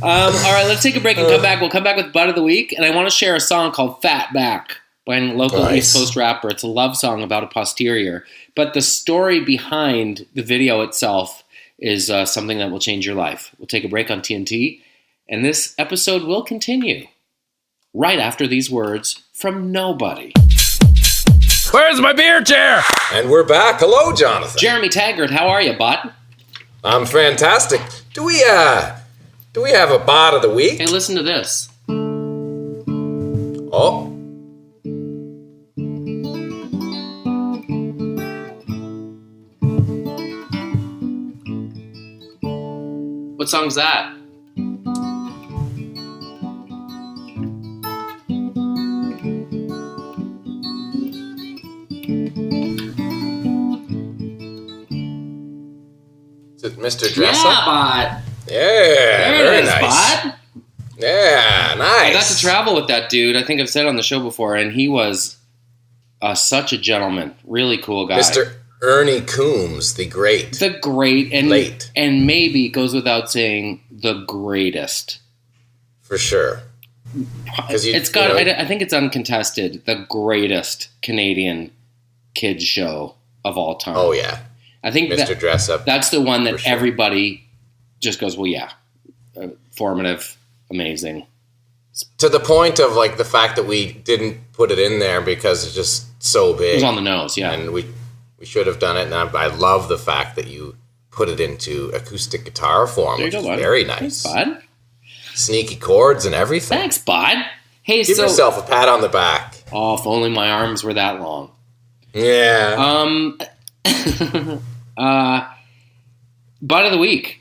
right, let's take a break and come back. We'll come back with Butt of the Week, and I want to share a song called Fat Back by a local East Coast rapper. It's a love song about a posterior, but the story behind the video itself is something that will change your life. We'll take a break on TNT, and this episode will continue right after these words from nobody. Where's my beer chair? And we're back. Hello, Jonathan. Jeremy Taggart, how are you, bud? I'm fantastic. Do we have a bot of the week? Hey, listen to this. Oh. What song's that? Is it Mr. Dressup? Yeah, bot. Yeah, very nice. Bot. Yeah, nice. I got to travel with that dude. I think I've said it on the show before, and he was such a gentleman. Really cool guy. Mr. Ernie Coombs, the great. The great and late. And maybe goes without saying the greatest. For sure. I think it's uncontested. The greatest Canadian kids show of all time. Oh yeah. I think Mr. Dressup. That's the one that sure. everybody just goes, well, yeah, formative, amazing. To the point of like the fact that we didn't put it in there because it's just so big. It was on the nose, yeah. And we should have done it. And I love the fact that you put it into acoustic guitar form, which is very nice. Thanks, bud. Sneaky chords and everything. Thanks, bud. Hey, Give yourself a pat on the back. Oh, if only my arms were that long. Yeah. Butt of the week.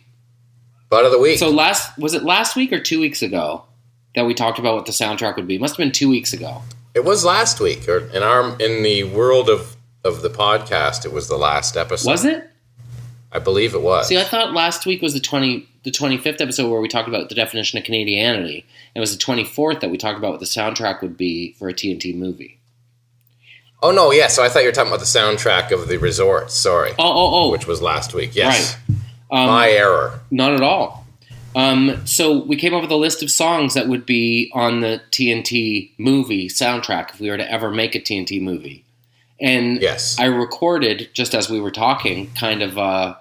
Butt of the week. So was it last week or 2 weeks ago that we talked about what the soundtrack would be? It must have been 2 weeks ago. It was last week, or in the world of the podcast, it was the last episode. Was it? I believe it was. See, I thought last week was the 25th episode where we talked about the definition of Canadianity. It was the 24th that we talked about what the soundtrack would be for a TNT movie. Oh, no, yeah. So I thought you were talking about the soundtrack of the resort. Sorry. Oh. Which was last week. Yes. Right. My error. Not at all. So we came up with a list of songs that would be on the TNT movie soundtrack if we were to ever make a TNT movie. And yes. I recorded, just as we were talking, kind of the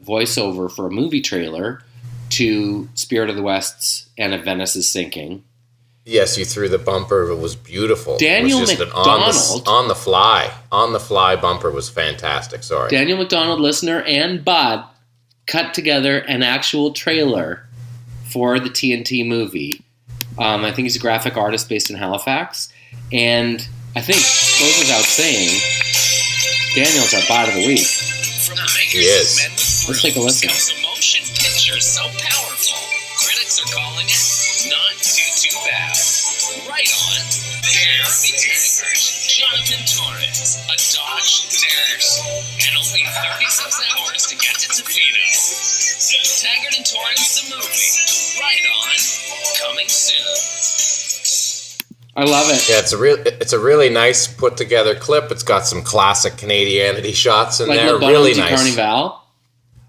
voiceover for a movie trailer to Spirit of the West's and If Venice is Sinking. Yes, you threw the bumper. It was beautiful. Daniel it was just McDonald. On the fly bumper was fantastic. Sorry. Daniel McDonald, listener, and Bud cut together an actual trailer for the TNT movie. I think he's a graphic artist based in Halifax. And I think, goes without saying, Daniel's our bot of the week. He is. Let's take a listen. Motion picture so powerful, critics are calling it not too bad. Right on. Jeremy Taggart, Jonathan Torrens, a Dodge Dash, and only 36 hours to get to Tofino. Taggart and Torrens, the movie. Right on. Coming soon. I love it. Yeah, it's a really nice put together clip. It's got some classic Canadianity shots in there. Really nice. Carnival.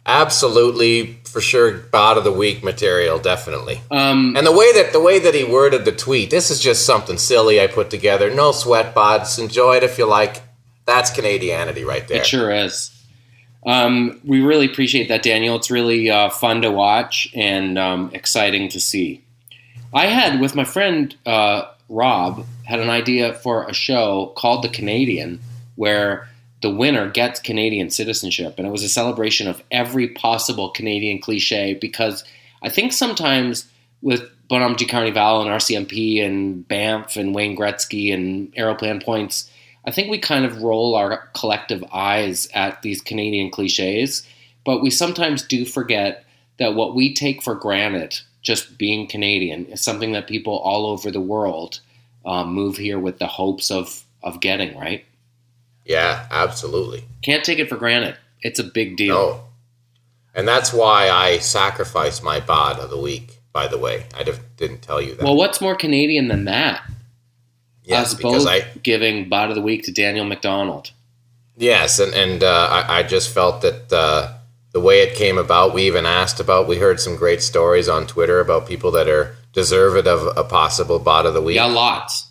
Absolutely, for sure, bot of the week material, definitely. And the way that he worded the tweet, this is just something silly I put together. No sweat, bods. Enjoy it if you like. That's Canadianity right there. It sure is. We really appreciate that, Daniel. It's really fun to watch and exciting to see. I had, with my friend Rob, had an idea for a show called The Canadian, where the winner gets Canadian citizenship. And it was a celebration of every possible Canadian cliche, because I think sometimes with Bonhomme du Carnival and RCMP and Banff and Wayne Gretzky and Aeroplan Points, I think we kind of roll our collective eyes at these Canadian cliches, but we sometimes do forget that what we take for granted, just being Canadian, is something that people all over the world move here with the hopes of getting, right? Yeah, absolutely. Can't take it for granted. It's a big deal. No. And that's why I sacrificed my bod of the week, by the way. I didn't tell you that. Well, what's more Canadian than that? Yes, Us both giving bod of the week to Daniel McDonald. Yes, and I just felt that the way it came about, we heard some great stories on Twitter about people that are deserving of a possible bod of the week. Yeah, lots.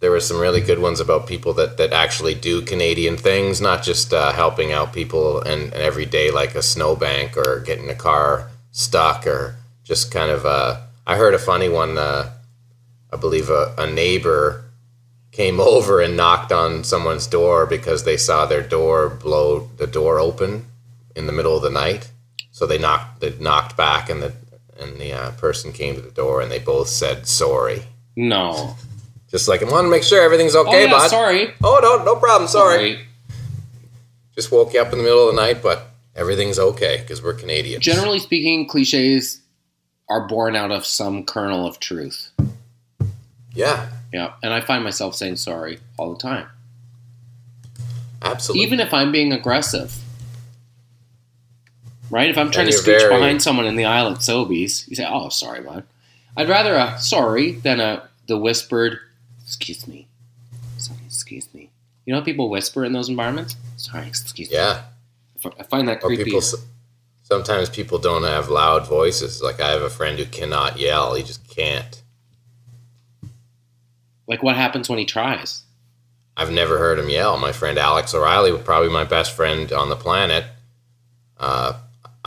There were some really good ones about people that actually do Canadian things, not just helping out people and every day like a snowbank or getting a car stuck or just kind of... I heard a funny one. I believe a neighbor came over and knocked on someone's door because they saw their door blow the door open in the middle of the night. So they knocked back, and the person came to the door, and they both said sorry. No. Just like, I want to make sure everything's okay, bud. Sorry. Oh, no problem. Sorry. Just woke you up in the middle of the night, but everything's okay because we're Canadians. Generally speaking, cliches are born out of some kernel of truth. Yeah. Yeah, and I find myself saying sorry all the time. Absolutely. Even if I'm being aggressive. Right? If I'm trying to scooch behind someone in the aisle at Sobeys, you say, oh, sorry, bud. I'd rather a sorry than the whispered, excuse me. Sorry, excuse me. You know how people whisper in those environments? Sorry, excuse me. Yeah. I find that creepy. Sometimes people don't have loud voices. Like I have a friend who cannot yell. He just can't. Like what happens when he tries? I've never heard him yell. My friend Alex O'Reilly, probably my best friend on the planet.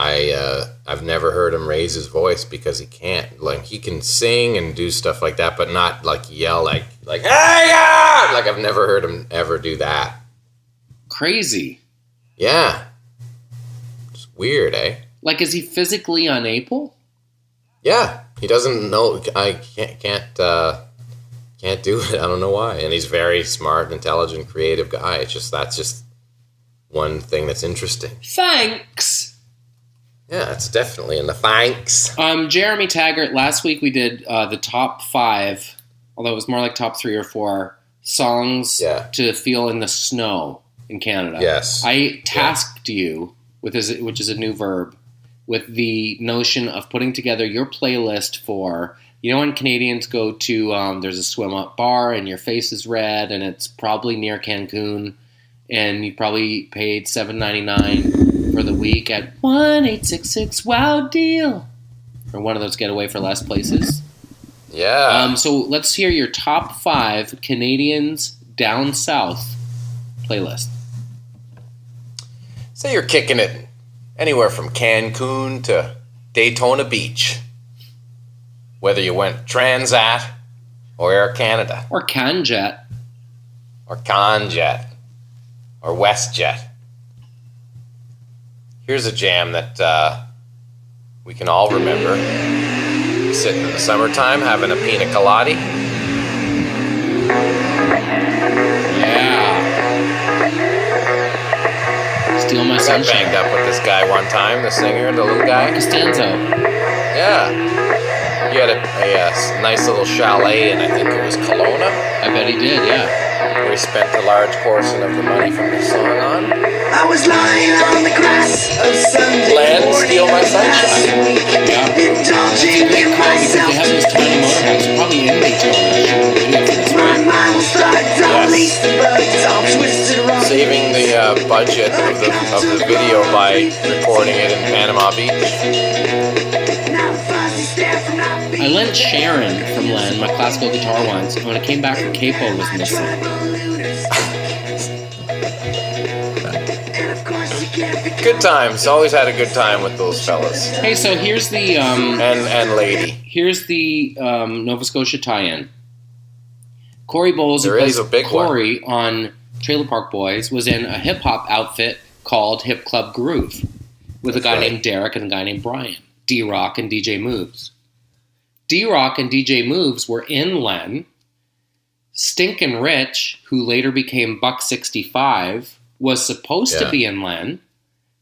I've never heard him raise his voice because he can't. Like he can sing and do stuff like that, but not like yell like hey yeah! Like I've never heard him ever do that. Crazy. Yeah. It's weird, eh? Like is he physically unable? Yeah. He doesn't know. I can't do it. I don't know why. And he's very smart, intelligent, creative guy. That's just one thing that's interesting. Thanks. Yeah, it's definitely in the thanks. Jeremy Taggart, last week we did the top 5 although it was more like top 3 or 4 songs to feel in the snow in Canada. Yes. I tasked you, which is a new verb, with the notion of putting together your playlist for, you know, when Canadians go to, there's a swim-up bar and your face is red and it's probably near Cancun and you probably paid $7.99 for the week at 1-866 WOW deal, or one of those get away for less places. Yeah. So let's hear your top 5 Canadians down south playlist. Say you're kicking it anywhere from Cancun to Daytona Beach. Whether you went Transat or Air Canada. Or Canjet. Or Conjet. Or WestJet. Here's a jam that we can all remember. Sitting in the summertime, having a pina colada. Yeah. Steal My Sunshine. I got banged up with this guy one time, the singer, the little guy. Costanzo. Yeah. You had a nice little chalet, and I think it was Kelowna. I bet he did, yeah. Where he spent a large portion of the money from the song on. I was lying on the grass of Sunday Land, Steal My Sunshine. Yeah. Indulging in myself. They have those tiny motorhomes. They're probably in Daytona. My mind will start to release the bugs all twisted around. Saving the budget of the video by recording it in Panama Beach. I lent Sharon from Len my classical guitar once, and when I came back, her capo was missing. Good times. Always had a good time with those fellas. Hey, so here's the and lady. Here's the Nova Scotia tie-in. Corey Bowles, who plays Corey on Trailer Park Boys, was in a hip hop outfit called Hip Club Groove with a guy named Derek and a guy named Brian. D-Rock and DJ Moves. D-Rock and DJ Moves were in Len. Stinkin' Rich, who later became Buck 65, was supposed to be in Len,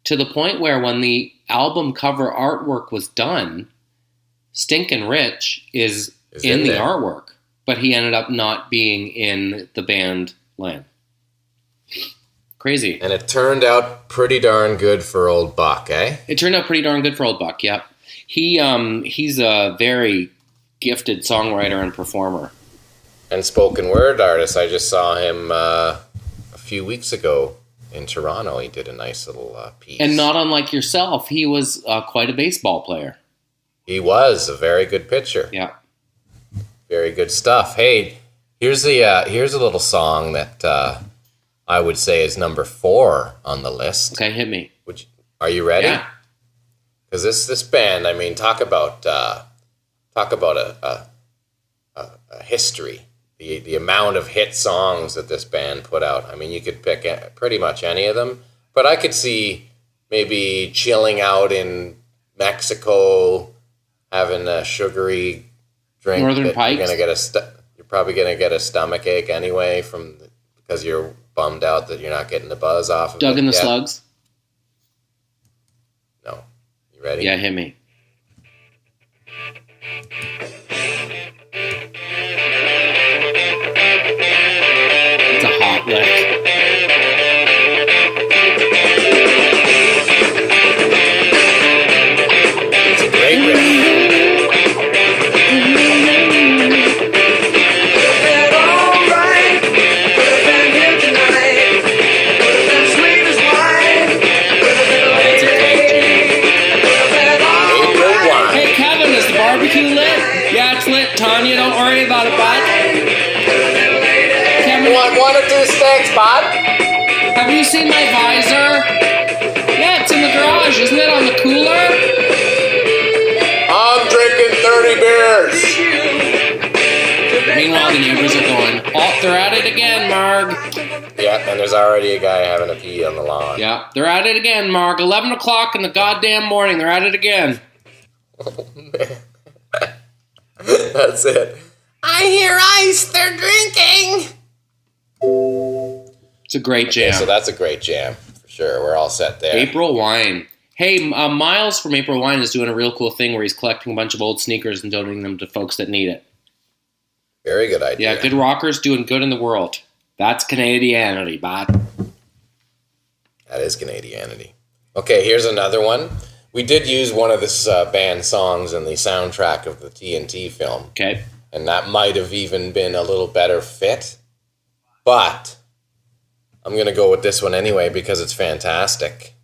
to the point where when the album cover artwork was done, Stinkin' Rich is in the artwork, but he ended up not being in the band Len. Crazy. And it turned out pretty darn good for old Buck, eh? It turned out pretty darn good for old Buck, yep. He's a very gifted songwriter and performer. And spoken word artist. I just saw him a few weeks ago in Toronto. He did a nice little piece. And not unlike yourself, he was quite a baseball player. He was a very good pitcher. Yeah. Very good stuff. Hey, here's a little song that I would say is number 4 on the list. Okay, hit me. Are you ready? Yeah. Because this band, I mean, talk about a history. The amount of hit songs that this band put out. I mean, you could pick pretty much any of them, but I could see maybe chilling out in Mexico, having a sugary drink. Northern Pipes. You're probably gonna get a stomach ache anyway because you're bummed out that you're not getting the buzz off of Doug and the Slugs. No. You ready? Yeah, hit me. It's a hot lick. It's a great riff. Barbecue lit? Yeah, it's lit, Tanya. Don't worry about it, bud. You want 1 or 2 steaks, bud? Have you seen my visor? Yeah, it's in the garage. Isn't it on the cooler? I'm drinking 30 beers. Meanwhile, the neighbors are going, oh, they're at it again, Marg. Yeah, and there's already a guy having a pee on the lawn. Yeah, they're at it again, Marg. 11 o'clock in the goddamn morning. They're at it again. Oh, man. That's it. I hear ice. They're drinking. It's a great jam. So that's a great jam for sure. We're all set there. April Wine. Hey, Miles from April Wine is doing a real cool thing where he's collecting a bunch of old sneakers and donating them to folks that need it. Very good idea. Yeah, good rockers doing good in the world. That's Canadianity, bud. That is Canadianity. Okay, here's another one. We did use one of this band's songs in the soundtrack of the TNT film. Okay. And that might have even been a little better fit. But I'm going to go with this one anyway because it's fantastic.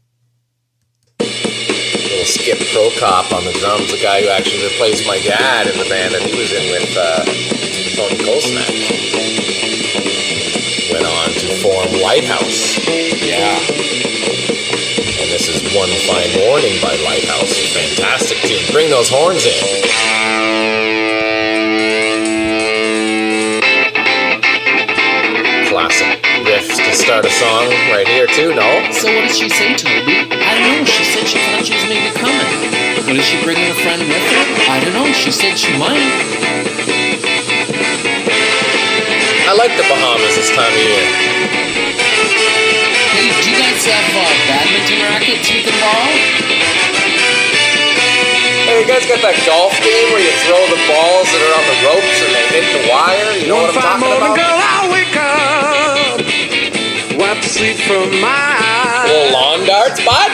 Little Skip Prokop on the drums, the guy who actually replaced my dad in the band that he was in with Tony Kolsnak. Went on to form Lighthouse. Yeah. And this is One Fine Morning by Lighthouse. Fantastic tune. Bring those horns in. Classic riffs to start a song right here too, no? So what did she say, Toby? I don't know. She said she thought she was maybe coming. But is she bringing a friend with her? I don't know. She said she might. I like the Bahamas this time of year. Hey, do you guys have badminton rackets you can borrow? Hey, you guys got that golf game where you throw the balls that are on the ropes and they hit the wire? You know what I'm talking about? Girl, I wake up, wipe the sleep from my eyes. Little lawn darts, bud?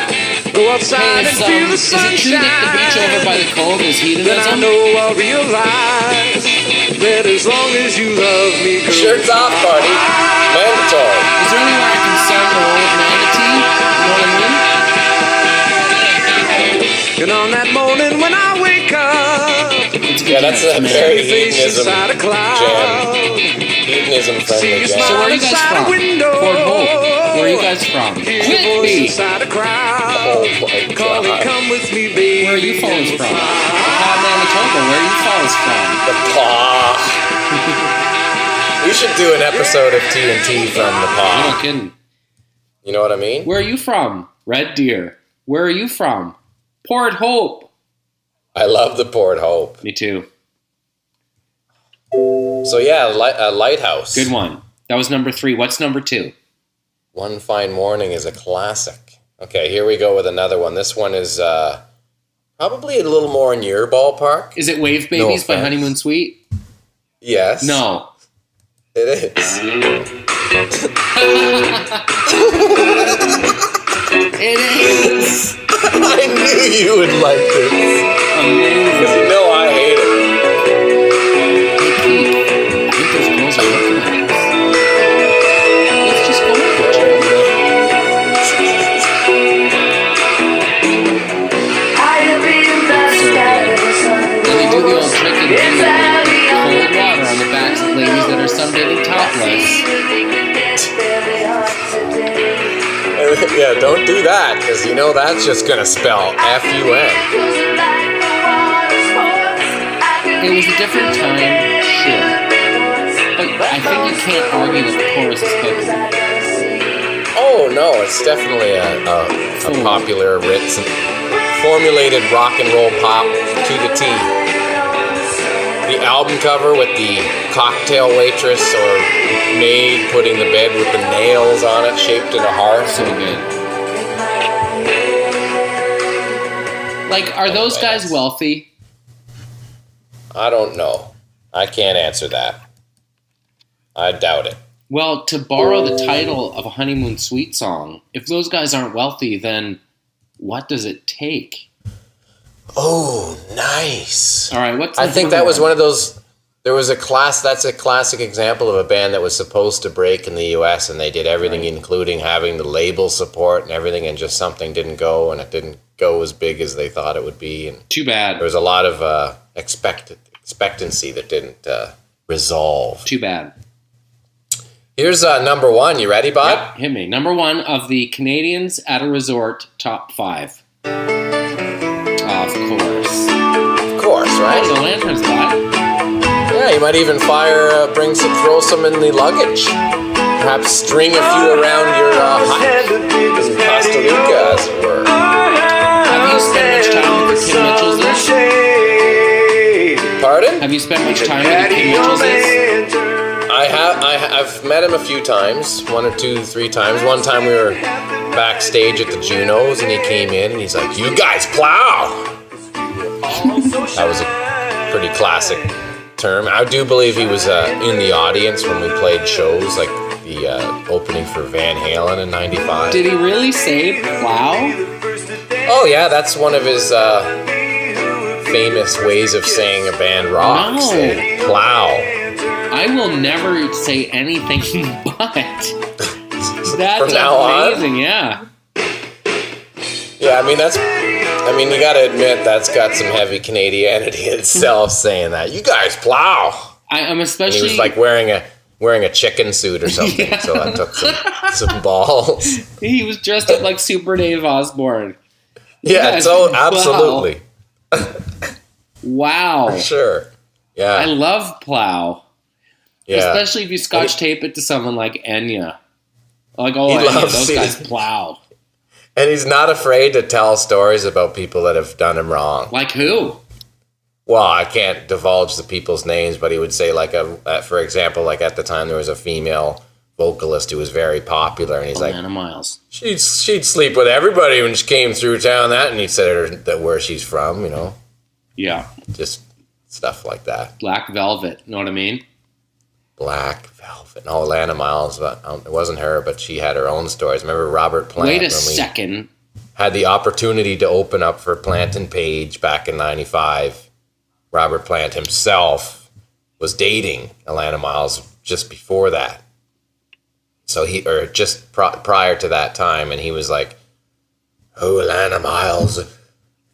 Go outside and feel the is it true that the beach over by the cove is then I hedonism? know I'll realize that as long as you love me, girl, Shirts off party. Mandatory. Is there anywhere I can sell the old manatee? You know what I mean? and on that morning when I wake up, Yeah, that's a very hedonism inside a cloud. jam. Hedonism friendly jam. So where are you guys from? Port Hope. Where are you guys from? Whitby. Inside a crowd. Oh my Calling, God. come with me, baby. Where are you fellas from? Manitoba. Where are you fellas from? The paw. We should do an episode of TNT from the I'm paw. not kidding. You know what I mean? Where are you from? Red Deer. Where are you from? Port Hope. I love the Port Hope. Me too. So yeah, Lighthouse. Good one. That was number 3. What's number 2? One Fine Morning is a classic. Okay, here we go with another one. This one is probably a little more in your ballpark. Is it Wave No Babies by offense. Honeymoon Suite? Yes. No. It is. It is. I knew you would like this. Amazing. Because you know I hate it. Hey, Pete, I think those girls are looking at us. Let's just go with it, Jim. Then they do the old trick and do cold water on the backs of ladies that are sunbathing topless. Yeah, don't do that, because you know that's just going to spell F-U-N. It was a different time, sure. But I think you can't argue that the chorus is hooky. Oh, no, it's definitely a popular, written, formulated rock and roll pop to the T. The album cover with the cocktail waitress or maid putting the bed with the nails on it shaped in a heart. So good. Like, are those guys wealthy? I don't know. I can't answer that. I doubt it. Well, to borrow the title of a Honeymoon Suite song, if those guys aren't wealthy, then what does it take? Oh, nice. All right, what's I think that was one of those. There was that's a classic example of a band that was supposed to break in the US and they did everything, including having the label support and everything, and just something didn't go and it didn't go as big as they thought it would be. And too bad. There was a lot of expectancy that didn't resolve. Too bad. Here's number 1. You ready, Bob? Yep, hit me. Number 1 of the Canadians at a Resort top 5. Of course. Of course, right? The Lanterns, Bob. Yeah, you might even throw some in the luggage. Perhaps string a few around your hut in Costa Rica, as it were. Have you spent much time with the Kim Mitchells? Pardon? Have you spent much time with the Kim Mitchells? I've met him a few times, 1 or 2, 3 times. One time we were backstage at the Junos and he came in and he's like, "You guys plow!" That was a pretty classic term. I do believe he was in the audience when we played shows, like the opening for Van Halen in '95. Did he really say plow? Oh yeah, that's one of his famous ways of saying a band rocks. No. Plow. I will never say anything but. That's From now amazing, on? yeah. Yeah, I mean, you gotta admit that's got some heavy Canadianity itself saying that. You guys plow. I'm especially. And he was like wearing a chicken suit or something, Yeah. so that took some balls. He was dressed up like Super Dave Osborne. Yeah, Yes, so plow. absolutely. Wow. For sure. Yeah. I love plow. Yeah. Especially if you scotch tape it to someone like Enya. Like, oh, He Enya, loves those it. guys plow. And he's not afraid to tell stories about people that have done him wrong. Like who? Well, I can't divulge the people's names, but he would say, like, for example, like at the time there was a female vocalist who was very popular, and he's like, Alana Miles. she'd sleep with everybody when she came through town. And he said that where she's from, you know, Yeah. just stuff like that. Black Velvet. Know what I mean? Black Velvet. No, Alana Miles, but it wasn't her, but she had her own stories. Remember Robert Plant? Wait a when we second. had the opportunity to open up for Plant and Page back in '95. Robert Plant himself was dating Alana Miles just before that. So just prior to that time, and he was like, "Oh, Alana Miles,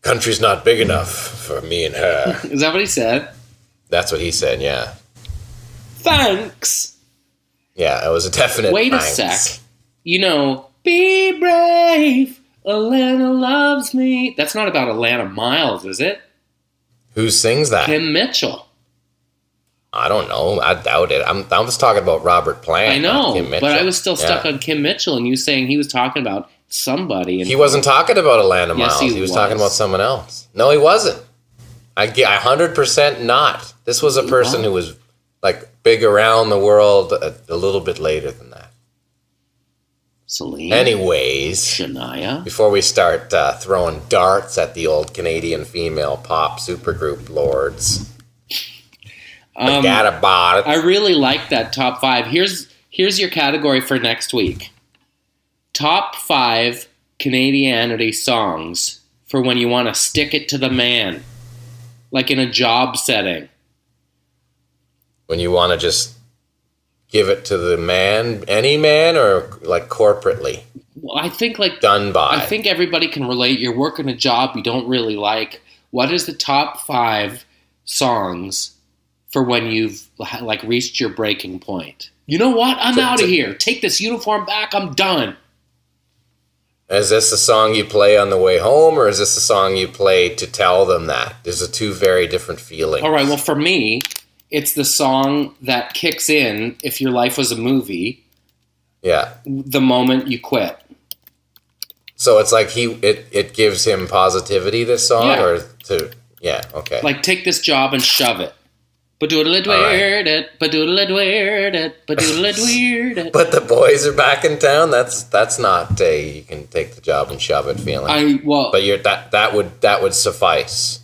country's not big enough for me and her." Is that what he said? That's what he said. Yeah, Thanks. yeah, it was a definite. Wait a thanks. sec. You know, be brave. Alana loves me. That's not about Alana Miles, is it? Who sings that? Kim Mitchell. I don't know. I doubt it. I'm just talking about Robert Plant. I not Kim know, Mitchell. but I was still stuck Yeah. on Kim Mitchell, and you saying he was talking about somebody. And He wasn't talking about Alana Yes, Miles. he He was was. talking about someone else. No, he wasn't. I 100% not. This was a person who was like big around the world a little bit later than that. Celine. Anyways, Shania. before we start throwing darts at the old Canadian female pop supergroup lords, forget about it. I really like that top 5. Here's your category for next week. Top 5 Canadianity songs for when you want to stick it to the man. Like in a job setting. When you want to just give it to the man, any man, or like corporately? Well, I think like Done by. I think everybody can relate. You're working a job you don't really like. What is the top 5 songs for when you've like reached your breaking point? You know what? I'm out of here. Take this uniform back. I'm done. Is this a song you play on the way home, or is this a song you play to tell them that? There's a two very different feelings. All right, well, for me, it's the song that kicks in if your life was a movie. Yeah. The moment you quit. So it's like it gives him positivity, this song, Yeah. or okay. Like, take this job and shove it. Ba-doodle-a-dweird it, ba-doodle-a-dweird it, ba-doodle-a-dweird it. But the boys are back in town. That's not a you can take the job and shove it feeling. But that would suffice.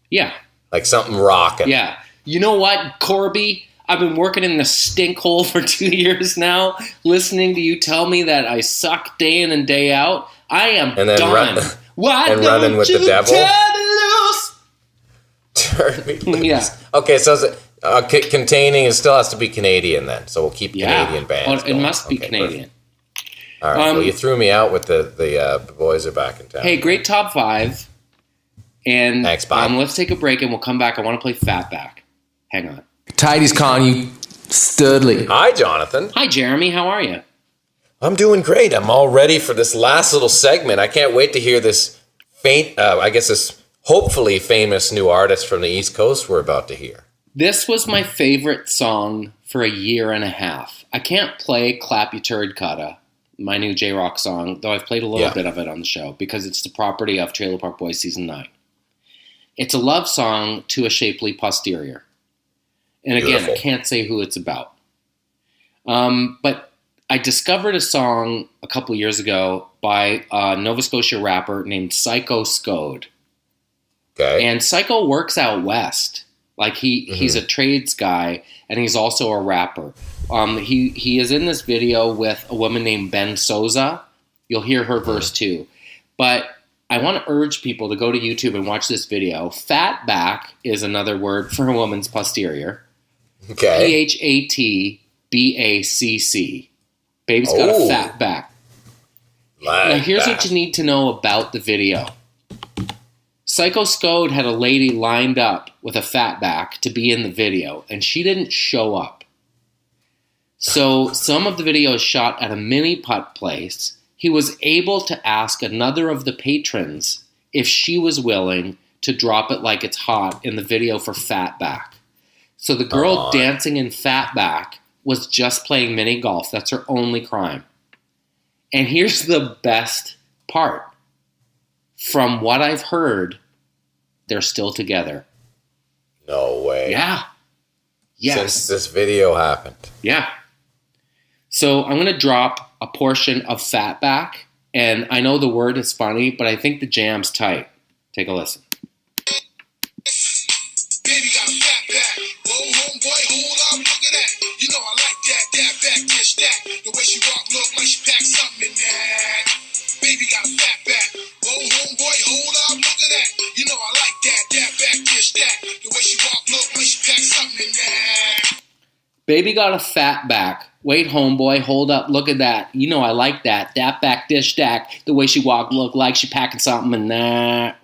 Yeah. Like something rocking. Yeah. You know what, Corby? I've been working in the stink hole for 2 years now, listening to you tell me that I suck day in and day out. I am And then done. Why and don't running with you the devil? turn me loose? Turn me loose. Yeah. Okay, so containing, it still has to be Canadian then. So we'll keep Canadian bands. It must be Okay, Canadian. perfect. All right. Well, you threw me out with the boys are back in town. Hey, great top 5. And Thanks, Bob. Let's take a break and we'll come back. I want to play Fatback. Hang on. Tidy's calling you Studley. Hi, Jonathan. Hi, Jeremy. How are you? I'm doing great. I'm all ready for this last little segment. I can't wait to hear this this hopefully famous new artist from the East Coast we're about to hear. This was my favorite song for a year and a half. I can't play Clap You Turd Cotta, my new J-Rock song, though I've played a little bit of it on the show because it's the property of Trailer Park Boys Season 9. It's a love song to a shapely posterior. And again, Beautiful. I can't say who it's about. But I discovered a song a couple years ago by a Nova Scotia rapper named Psycho Scode. Okay. And Psycho works out west. Like he's a trades guy, and he's also a rapper. He is in this video with a woman named Ben Souza. You'll hear her verse too. But I want to urge people to go to YouTube and watch this video. Fat back is another word for a woman's posterior. Okay. PHATBACC. Baby's got a fat back. Now here's what you need to know about the video. Psycho Scode had a lady lined up with a fat back to be in the video, and she didn't show up. So some of the video is shot at a mini putt place. He was able to ask another of the patrons if she was willing to drop it like it's hot in the video for fat back. So the girl dancing in fat back was just playing mini golf. That's her only crime. And here's the best part. From what I've heard, they're still together. No way. Yeah. Yes. Since this video happened. Yeah. So I'm going to drop a portion of fat back. And I know the word is funny, but I think the jam's tight. Take a listen. Baby got a fat back. Whoa, homeboy, hold up, look at that. You know I like that. That back, dish that. The way she walk, look like she packed something in that. Baby got a fat back. Whoa, homeboy, hold up, look at that. You know I like that. That back, dish that. The way she walk, look like she packed something in that. Baby got a fat back. Wait, homeboy, hold up, look at that. You know I like that. That back, dish stack. The way she walk, look like she packing something in that.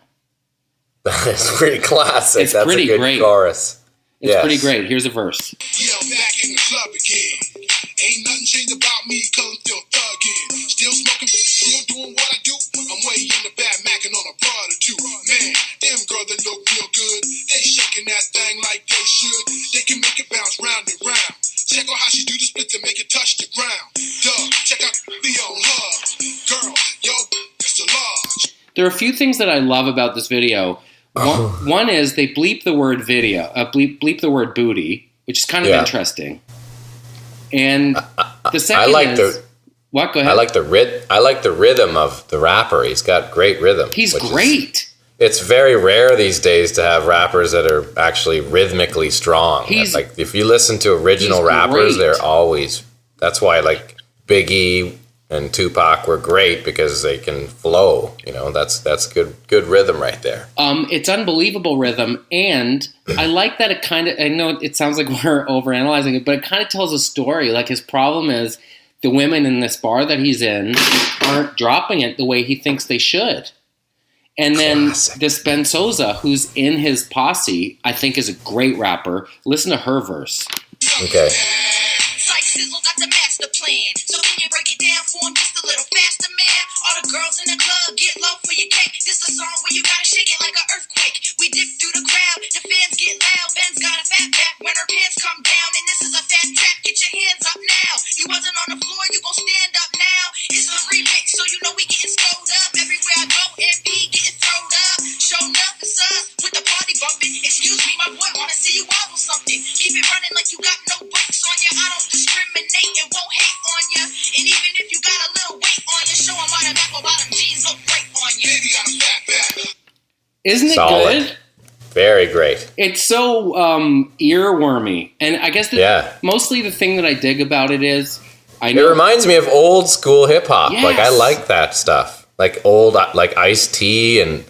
That's pretty classic. It's That's pretty a good great. chorus. It's pretty great. Here's a verse. Yeah, I'm back in the club again. Ain't nothing changed about me, cause I'm still thuggin'. Still smoking, still doing what I do. I'm way in the back, macking on a broad or two. Man, them girls that look real good. They shaking that thing like they should. They can make it bounce round and round. Check out how she do the splits and make it touch the ground. Duh, check out the on her. Girl, yo, it's a large. There are a few things that I love about this video. One is they bleep the word video, bleep the word booty, which is kind of interesting. And the second what? Go ahead. I like the rhythm of the rapper. He's got great rhythm. He's great. It's very rare these days to have rappers that are actually rhythmically strong. Like if you listen to original rappers, they're always. That's why like Biggie and Tupac were great because they can flow. You know, that's good rhythm right there. It's unbelievable rhythm, and I like that it kind of. I know it sounds like we're overanalyzing it, but it kind of tells a story. Like his problem is the women in this bar that he's in aren't dropping it the way he thinks they should. And then this Ben Souza, who's in his posse, I think is a great rapper. Listen to her verse. Okay. Psych Sizzle got the master plan. So can you break it down for him just a little faster, man? All the girls in the club get low for your cake. This a song where you gotta shake it like an earthquake. We dip through the crowd, the fans get loud. Ben's got a fat back when her pants come down. And this is a fat track, get your hands up now. You wasn't on the floor, you gon' stand up now. It's a remix, so you know we getting scrolled up. Everywhere I go, MP getting thrown up. Show enough, it's us with the party bumping. Excuse me, my boy, wanna see you wobble something. Keep it running like you got no brakes on you. I don't discriminate and won't hate on you. And even if you got a little weight on you, show them why the back of bottom jeans look great on you. Baby got a fat back. Isn't it Solid. good? Very great. It's so earwormy. And I guess mostly the thing that I dig about it is it reminds me of old school hip hop. Yes. Like I like that stuff. Like old like Ice-T and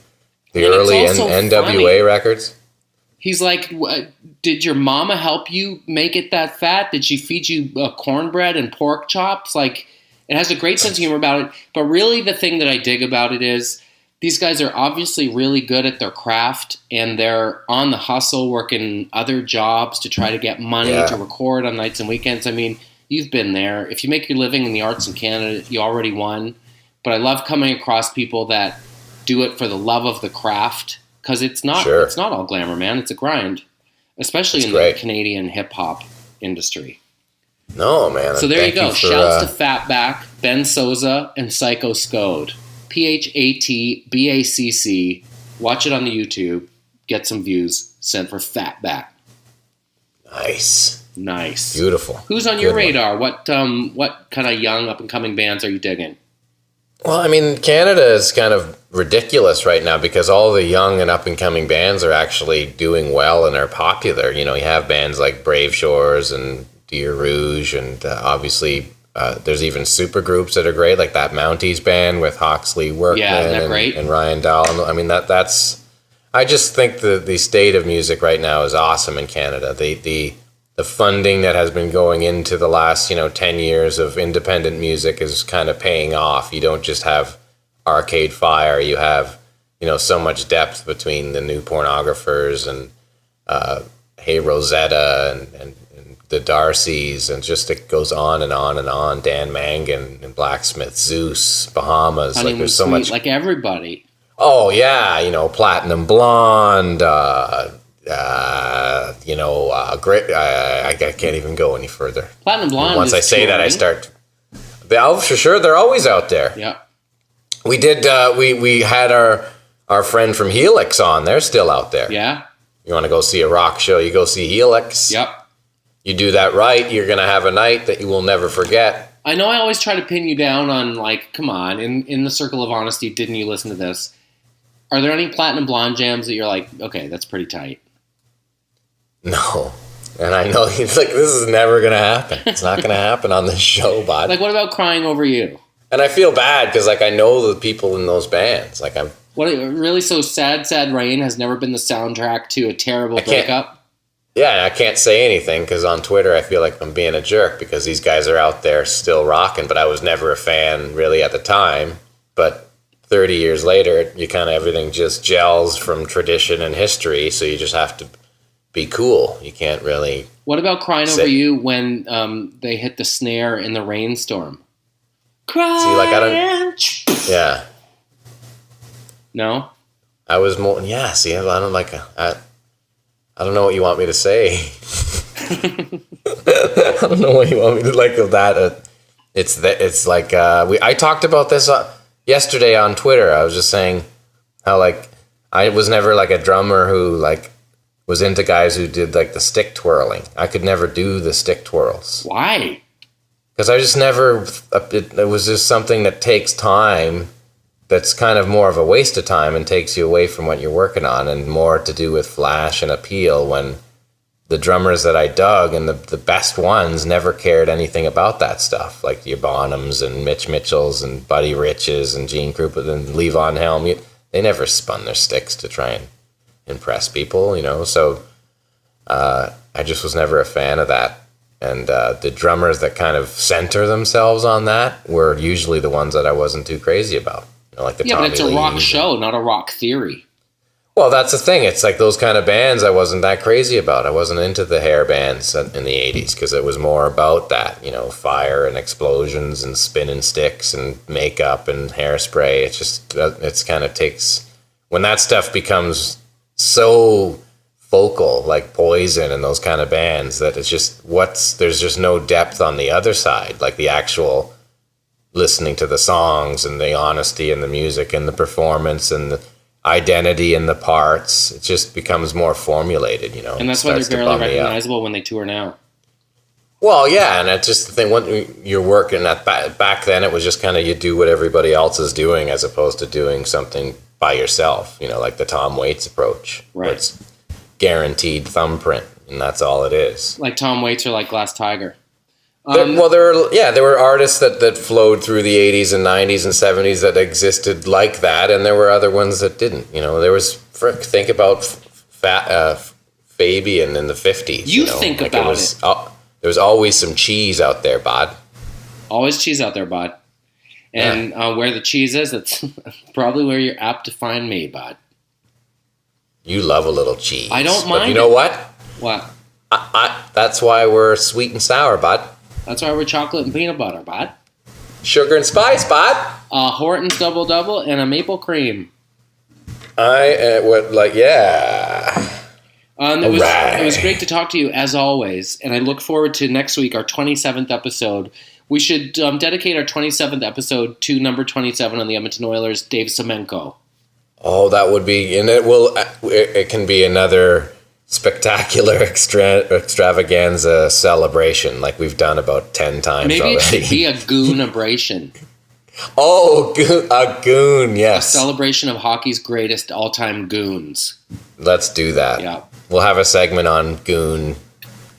the early NWA records. He's like, did your mama help you make it that fat? Did she feed you cornbread and pork chops? Like, it has a great sense of humor about it. But really the thing that I dig about it is these guys are obviously really good at their craft, and they're on the hustle working other jobs to try to get money to record on nights and weekends. I mean, you've been there. If you make your living in the arts in Canada, you already won. But I love coming across people that do it for the love of the craft, because it's not all glamour, man. It's a grind, especially in the Canadian hip-hop industry. No, man. So there you go. Shouts to Fatback, Ben Souza, and Psycho Scode. PHATBACC. Watch it on the YouTube. Get some views. Sent for Fatback. Nice. Beautiful. Who's on your radar? One. What kind of young up-and-coming bands are you digging? Well, I mean, Canada is kind of ridiculous right now because all the young and up and coming bands are actually doing well and are popular. You know, you have bands like Brave Shores and Deer Rouge, and obviously there's even super groups that are great, like that Mounties band with Hawksley Workman and Ryan Dahl. I mean, that's. I just think the state of music right now is awesome in Canada. The funding that has been going into the last 10 years of independent music is kind of paying off. You don't just have Arcade Fire, you have so much depth between the New Pornographers and Hey Rosetta and the Darcys, and just it goes on and on and on. Dan Mangan and Blacksmith, Zeus, Bahamas. Like there's so much. Like everybody. Oh yeah, Platinum Blonde. Great. I can't even go any further. Platinum Blonde. Once I say that, I start. For sure, they're always out there. Yeah. We did. We had our friend from Helix on. They're still out there. Yeah. You want to go see a rock show? You go see Helix. Yep. You do that right, you're gonna have a night that you will never forget. I know I always try to pin you down on come on, in the circle of honesty, didn't you listen to this? Are there any Platinum Blonde jams that you're like, okay, that's pretty tight? No. And I know he's like, this is never going to happen. It's not going to happen on this show, bud. Like, what about Crying Over You? And I feel bad because, I know the people in those bands. What, really? So Sad, Sad Rain has never been the soundtrack to a terrible breakup? Yeah, I can't say anything because on Twitter I feel like I'm being a jerk because these guys are out there still rocking, but I was never a fan really at the time. But 30 years later, you kind of everything just gels from tradition and history, so you just have to be cool. You can't really. What about Crying Over You when they hit the snare in the rainstorm? Crying. See, I don't. Yeah. No. I was more. Yeah. See, I don't like. I don't know what you want me to say. I don't know what you want me to like of that. It's like I talked about this yesterday on Twitter. I was just saying how I was never a drummer who was into guys who did the stick twirling. I could never do the stick twirls. Why? Because I just never. It was just something that takes time. That's kind of more of a waste of time and takes you away from what you're working on, and more to do with flash and appeal. When the drummers that I dug and the best ones never cared anything about that stuff, like your Bonhams and Mitch Mitchells and Buddy Riches and Gene Krupa and Levon Helm. They never spun their sticks to try and impress people, So I just was never a fan of that. And the drummers that kind of center themselves on that were usually the ones that I wasn't too crazy about. Like the Tommy but it's a Lees rock show, not a rock theory. Well, that's the thing. It's like those kind of bands I wasn't that crazy about. I wasn't into the hair bands in the 80s because it was more about that, fire and explosions and spinning sticks and makeup and hairspray. It's kind of takes, when that stuff becomes so vocal, like Poison and those kind of bands, that it's just, there's just no depth on the other side, like the actual listening to the songs and the honesty and the music and the performance and the identity in the parts. It just becomes more formulated, And that's why they're barely recognizable when they tour now. Well, yeah, and it's just the thing, when you're working at back then, it was just kind of you do what everybody else is doing as opposed to doing something by yourself, like the Tom Waits approach. Right. Where it's guaranteed thumbprint, and that's all it is. Like Tom Waits or like Glass Tiger. There were artists that flowed through the 80s and 90s and 70s that existed like that, and there were other ones that didn't. There was, think about Fabian in the 50s. Think about it. There was always some cheese out there, bud. Always cheese out there, bud. And where the cheese is, that's probably where you're apt to find me, bud. You love a little cheese. I don't mind. But you know what? What? That's why we're sweet and sour, bud. That's why we're chocolate and peanut butter, bud. Sugar and spice, bud. Horton's double and a maple cream. Yeah. It was great to talk to you as always, and I look forward to next week, our 27th episode. We should dedicate our 27th episode to number 27 on the Edmonton Oilers, Dave Semenko. Oh, that would be, and it can be another spectacular extravaganza celebration like we've done about 10 times already. Maybe it should be a goonabration. Oh, a goon, yes. A celebration of hockey's greatest all-time goons. Let's do that. Yeah. We'll have a segment on goon.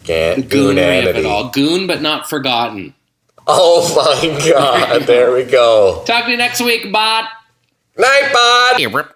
Goonanity. Goon, but not forgotten. Oh my God! There we go. Talk to you next week, bot. Night, bot.